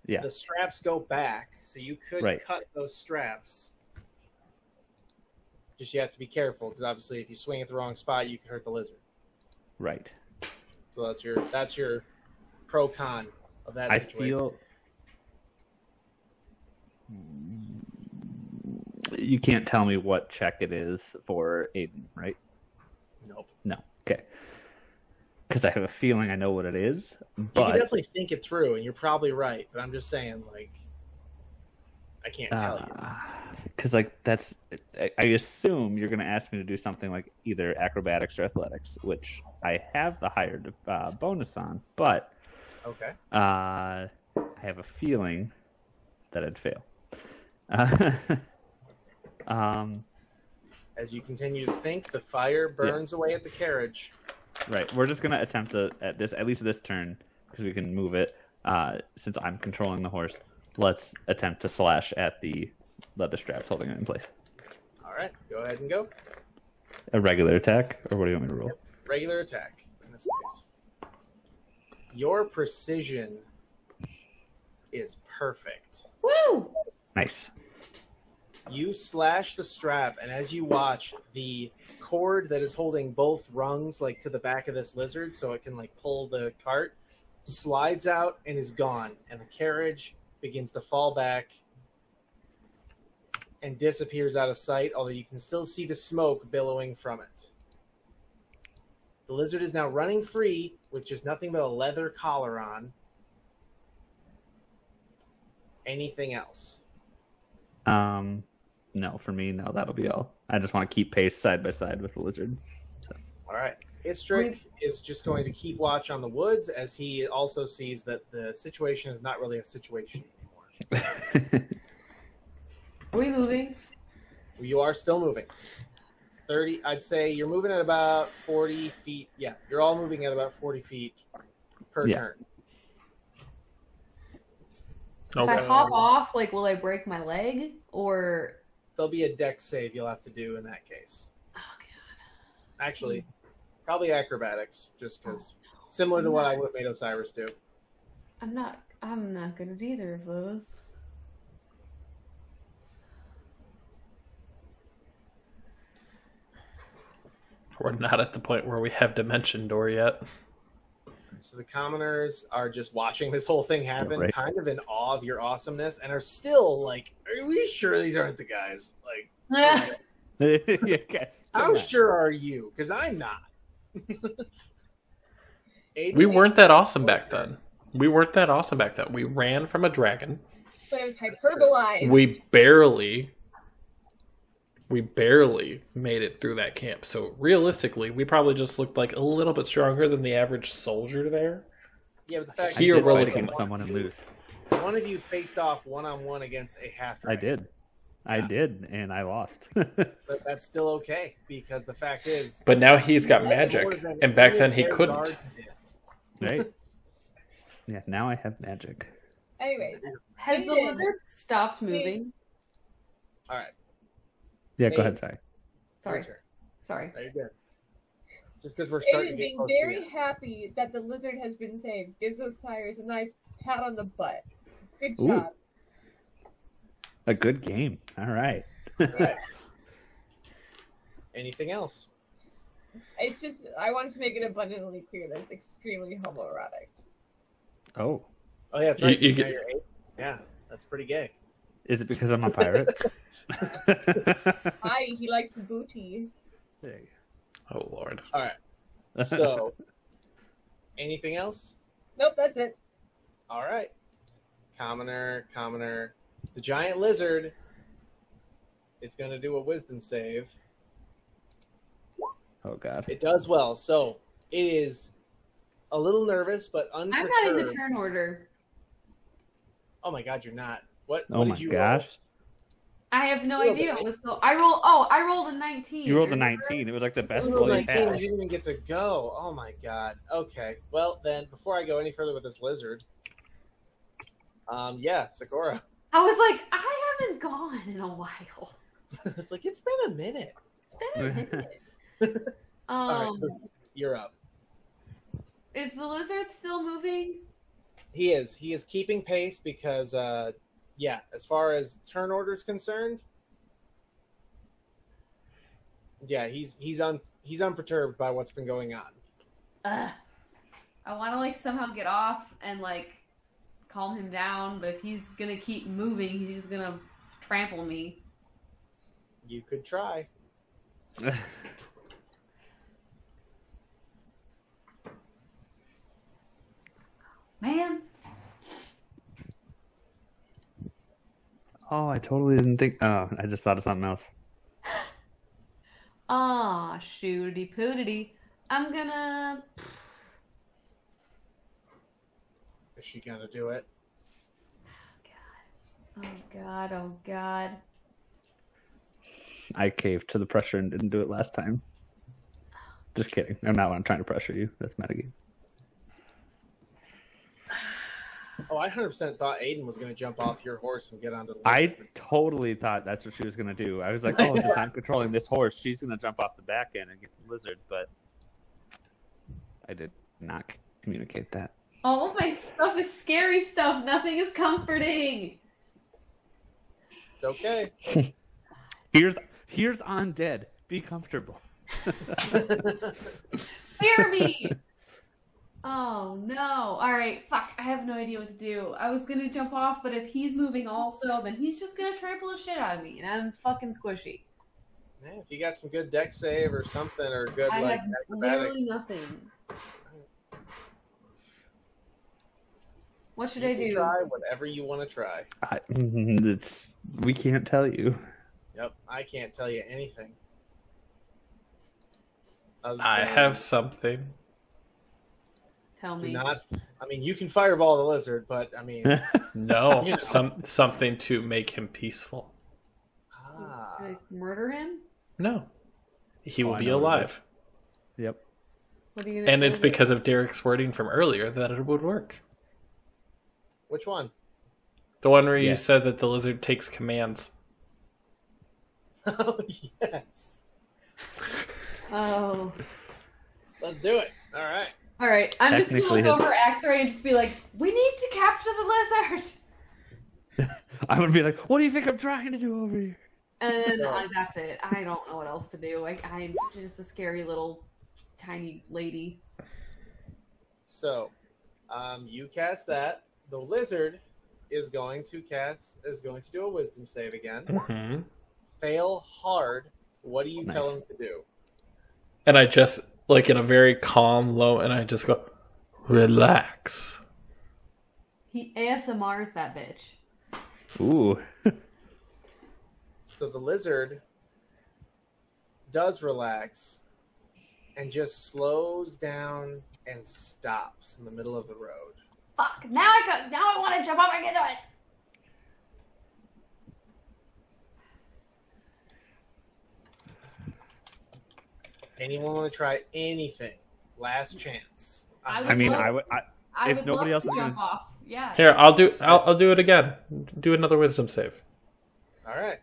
Yeah. the straps go back, so you could Right. cut those straps. Just you have to be careful, because obviously if you swing at the wrong spot, you can hurt the lizard. Right. So that's your pro-con of that I situation. feel you can't tell me what check it is for Aiden, right? Nope. No. Okay. Because I have a feeling I know what it is, You can but definitely think it through, and you're probably right, but I'm just saying, like, I can't tell you. because like that's I assume you're going to ask me to do something like either acrobatics or athletics, which I have the higher bonus on, but Okay. I have a feeling that I'd fail. As you continue to think, the fire burns away at the carriage. Right. We're just gonna attempt to at least this turn, because we can move it. Since I'm controlling the horse, let's attempt to slash at the leather straps holding it in place. All right, go ahead and go. A regular attack, or what do you want me to roll? Regular attack in this case. Your precision is perfect. Woo! Nice. You slash the strap, and as you watch, the cord that is holding both rungs, like, to the back of this lizard so it can, like, pull the cart, slides out and is gone, and the carriage begins to fall back and disappears out of sight, although you can still see the smoke billowing from it. The lizard is now running free with just nothing but a leather collar on. Anything else? No, for me, no, that'll be all. I just want to keep pace side by side with the lizard. All right. Istrick is just going to keep watch on the woods as he also sees that the situation is not really a situation anymore. Are we moving? You are still moving. 30, I'd say you're moving at about 40 feet. Yeah, you're all moving at about 40 feet per Yeah. turn. If I Okay. hop off, like, will I break my leg? Or. There'll be a dex save you'll have to do in that case. Oh, God. Actually, probably acrobatics, just because similar to what I would have made Osiris do. I'm not I'm not good at either of those. We're not at the point where we have Dimension Door yet. So the commoners are just watching this whole thing happen, Right. kind of in awe of your awesomeness, and are still like, "Are we sure these aren't the guys? Like, Okay. how sure are you? Because I'm not." Aiden, We weren't that awesome back then. We ran from a dragon. But it was hyperbolized. We barely made it through that camp. So realistically, we probably just looked like a little bit stronger than the average soldier there. Yeah, but the fact Here I did we're fight looking- against someone and lose. one of you faced off one-on-one against a half. I did. I did, and I lost. But that's still okay, because the fact is... But now he's got more magic, than and back any then of he their couldn't. guards did. Right? Yeah, now I have magic. Anyway, Has the Aiden. lizard stopped moving? All right. Yeah, Hey. go ahead, sorry. Sorry. Your turn. Sorry. Very good. Just because we're starting Aiden to get being close very to the end. happy that the lizard has been saved gives those tires a nice pat on the butt. Good Ooh. job. A good game. All right. All right. Anything else? It's just, I want to make it abundantly clear that it's extremely homoerotic. Oh, Oh, yeah, that's right. You Now get- you're 8. Yeah, that's pretty gay. is it because I'm a pirate? He likes the booty. Hey. Oh Lord. All right. So, anything else? Nope, that's it. All right. Commoner. The giant lizard is going to do a wisdom save. Oh God. It does well. So, it is a little nervous, but I'm unperturbed. not in the turn order. Oh my God, you're not. What Oh my did you gosh. I have no You rolled idea. a It was so. I rolled a 19. You rolled a 19. It was like the best roll? roll you 19, you had. didn't even get to go. Oh my God. Okay. Well, then, before I go any further with this lizard, yeah, Sakura. I was like, I haven't gone in a while. It's like, it's been a minute. It's been a minute. All right, so you're up. Is the lizard still moving? He is. He is keeping pace because, yeah, as far as turn order is concerned, yeah, he's unperturbed by what's been going on. I want to like somehow get off and like calm him down, but if he's gonna keep moving, he's just gonna trample me. You could try. Man, Oh, I totally didn't think. Oh, I just thought of something else. aw, shootity pootity. I'm gonna. Is she gonna do it? Oh god, oh god. I caved to the pressure and didn't do it last time. Just kidding. I'm not. I'm trying to pressure you. That's metagame. Oh, I 100% thought Aiden was gonna jump off your horse and get onto the I lizard. totally thought that's what she was gonna do. I was like, oh, since I'm controlling this horse, she's gonna jump off the back end and get the lizard. But I did not communicate that. All of my stuff is scary stuff. Nothing is comforting. It's okay. Here's undead. Be comfortable. Fear me! Oh no. Alright, fuck. I have no idea what to do. I was gonna jump off, but if he's moving also, then he's just gonna trample the shit out of me, and I'm fucking squishy. Yeah, if you got some good deck save or something, or good I like have acrobatics. literally nothing. What should I You can do? try whatever you want to try. We can't tell you. Yep, I can't tell you anything. Other I than have something. Tell do me. not. I mean, you can fireball the lizard, but I mean, No, You know. something to make him peaceful. ah, Can I murder him? No, he will I be know what it alive, Yep. What are you gonna and it's do? because of Derek's wording from earlier that it would work. which one? The one where you Yeah. said that the lizard takes commands. Oh yes, Oh. let's do it. All right. All right, I'm just gonna Technically look over X-Ray and just be like, "We need to capture the lizard." I would be like, what do you think I'm trying to do over here? And then So- that's it. I don't know what else to do. I'm just a scary little tiny lady. So, you cast that. The lizard is going to do a wisdom save again. Mm-hmm. Fail hard. What do you Nice. tell him to do? And I just, like, in a very calm, low, and I just go, relax. He ASMRs that bitch. Ooh. So the lizard does relax and just slows down and stops in the middle of the road. Fuck! Now I want to jump up and get to it. Anyone want to try anything? Last chance. I mean, love- I would. I If would nobody love else to is jump gonna- off. Yeah. Here, I'll do it again. Do another wisdom save. All right.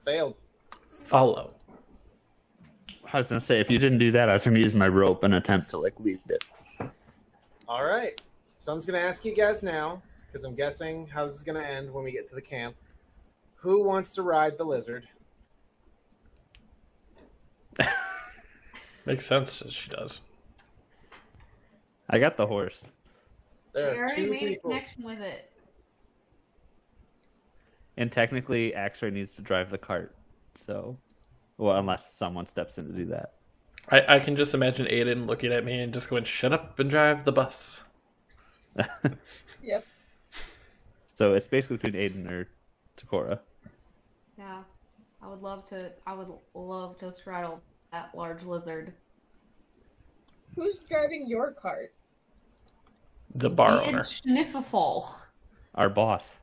Failed. Follow. I was gonna say, if you didn't do that, I was gonna use my rope and attempt to like lead it. All right. So I'm just going to ask you guys now, because I'm guessing how this is going to end when we get to the camp. Who wants to ride the lizard? Makes sense. She does. I got the horse. There We are already two made a people. connection with it. And technically, X-Ray needs to drive the cart. So, well, unless someone steps in to do that. I can just imagine Aiden looking at me and just going, shut up and drive the bus. Yep. So it's basically between Aiden or Takora. Yeah. I would love to straddle that large lizard. Who's driving your cart? The bar Me owner. and Schniffeful. Our boss.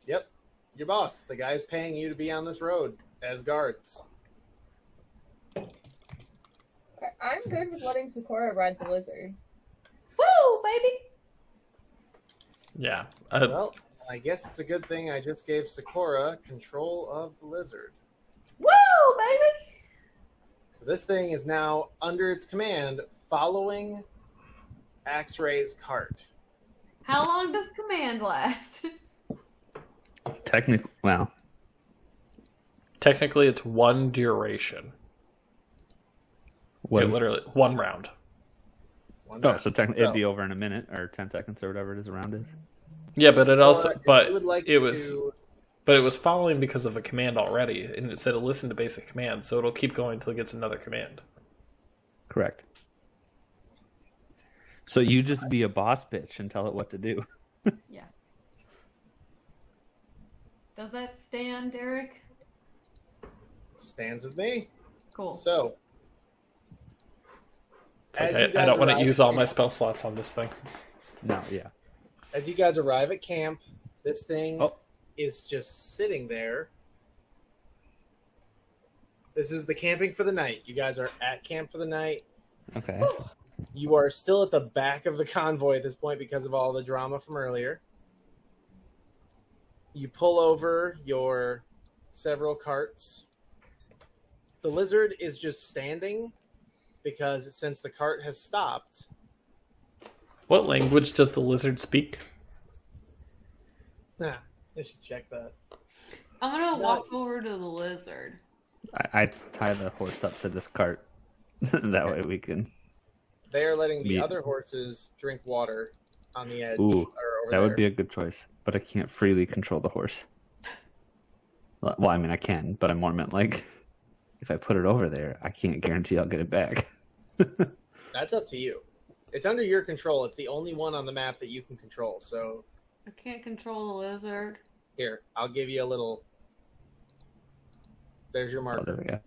Yep. Your boss. The guy's paying you to be on this road as guards. I'm good with letting Sakura ride the lizard. Woo, baby! Yeah. Well, I guess it's a good thing I just gave Sakura control of the lizard. Woo, baby! So this thing is now under its command, following X-Ray's cart. How long does command last? Technically, well, Technically, it's one duration. what Yeah, is- literally, one round. One Oh, round. so technically it'd be over in a minute or 10 seconds or whatever it is around it. Yeah, but it also, Sakura, if but you would like it was, to- but it was following because of a command already, and it said to listen to basic commands, so it'll keep going until it gets another command. Correct. So you just be a boss bitch and tell it what to do. Yeah. Does that stand, Derek? stands with me. Cool. So, It's like, as you I guys don't want to arrive use at all my camp- spell slots on this thing. No, yeah. As you guys arrive at camp, this thing Oh. is just sitting there. This is the camping for the night. You guys are at camp for the night. Okay. You are still at the back of the convoy at this point because of all the drama from earlier. You pull over your several carts. The lizard is just standing because since the cart has stopped, What language does the lizard speak? I should check that. I'm gonna No. walk over to the lizard. I tie the horse up to this cart. That way we can. They are letting the Meat. other horses drink water on the edge. Ooh, or over that would be there. a good choice. But I can't freely control the horse. Well, I mean, I can, but I more meant like if I put it over there, I can't guarantee I'll get it back. That's up to you. It's under your control. It's the only one on the map that you can control. So I can't control the lizard. here, I'll give you a little. There's your Oh, marker. there we go.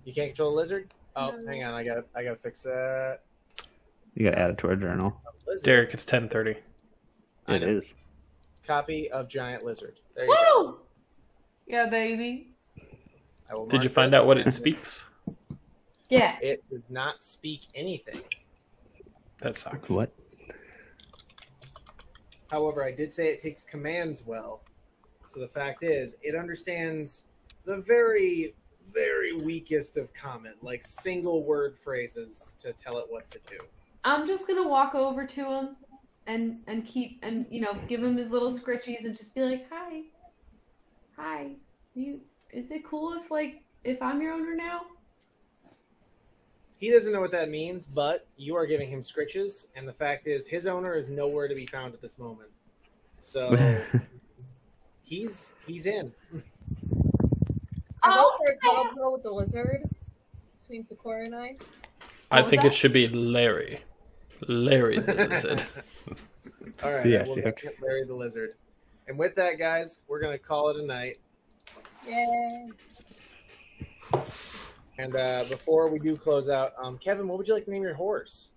You can't control the lizard? Oh, No. hang on. I gotta fix that. You got to add it to our journal. Lizard. Derek, it's 10:30. I It know. is. Copy of giant lizard. There you go. Woo! Yeah, baby. I will Did you mark find this. out what it speaks? Yeah. It does not speak anything. That sucks. What? However, I did say it takes commands well. So the fact is, it understands the very, very very weakest of comment, like single word phrases to tell it what to do. I'm just gonna walk over to him and keep and give him his little scritchies and just be like, hi, is it cool if I'm your owner now? He doesn't know what that means, but you are giving him scritches, and the fact is his owner is nowhere to be found at this moment. So he's in. I'll start combo with the lizard between Sakura and I. I think it should be Larry. Larry the lizard. All right, Yes, we'll yeah. get Larry the lizard. And with that, guys, we're gonna call it a night. Yay. And before we do close out, Kevin, what would you like to name your horse?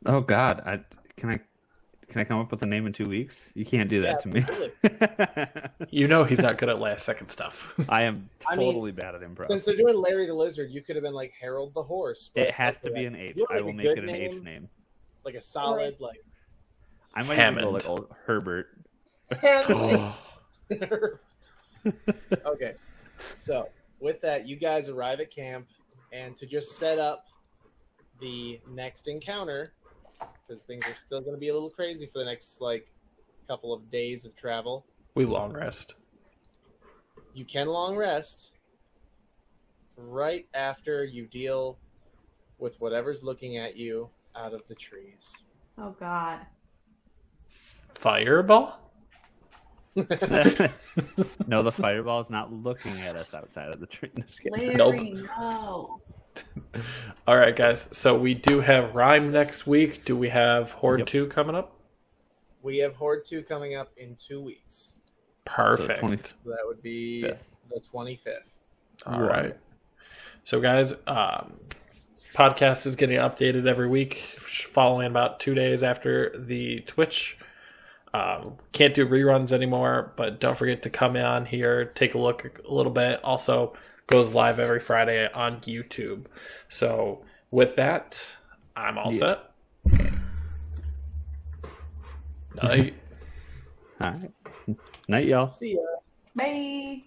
Oh God, can I come up with a name in 2 weeks? You can't do that to me. You know he's not good at last second stuff. I am totally bad at improv. Since they're doing Larry the Lizard, you could have been like Harold the Horse. It has to be an H. You want, I like, will a make good it an name? H name. Like a solid, like. I might even go Hammond. like old Herbert. Okay, so with that, you guys arrive at camp, and to just set up the next encounter, because things are still going to be a little crazy for the next couple of days of travel. We long rest. You can long rest right after you deal with whatever's looking at you out of the trees. Oh God. Fireball? No, the fireball is not looking at us outside of the tree. No, just kidding. Larry, Nope. no. All right, guys. So we do have Rhyme next week. Do we have Hoard Yep. 2 coming up? We have Hoard 2 coming up in 2 weeks. Perfect. So that would be Fifth. the 25th. All right. So, guys, podcast is getting updated every week, following about 2 days after the Twitch. Can't do reruns anymore, but don't forget to come on here, take a look a little bit. Also, goes live every Friday on YouTube. So, with that, I'm all set. Night. All right. Night, y'all. See ya. Bye.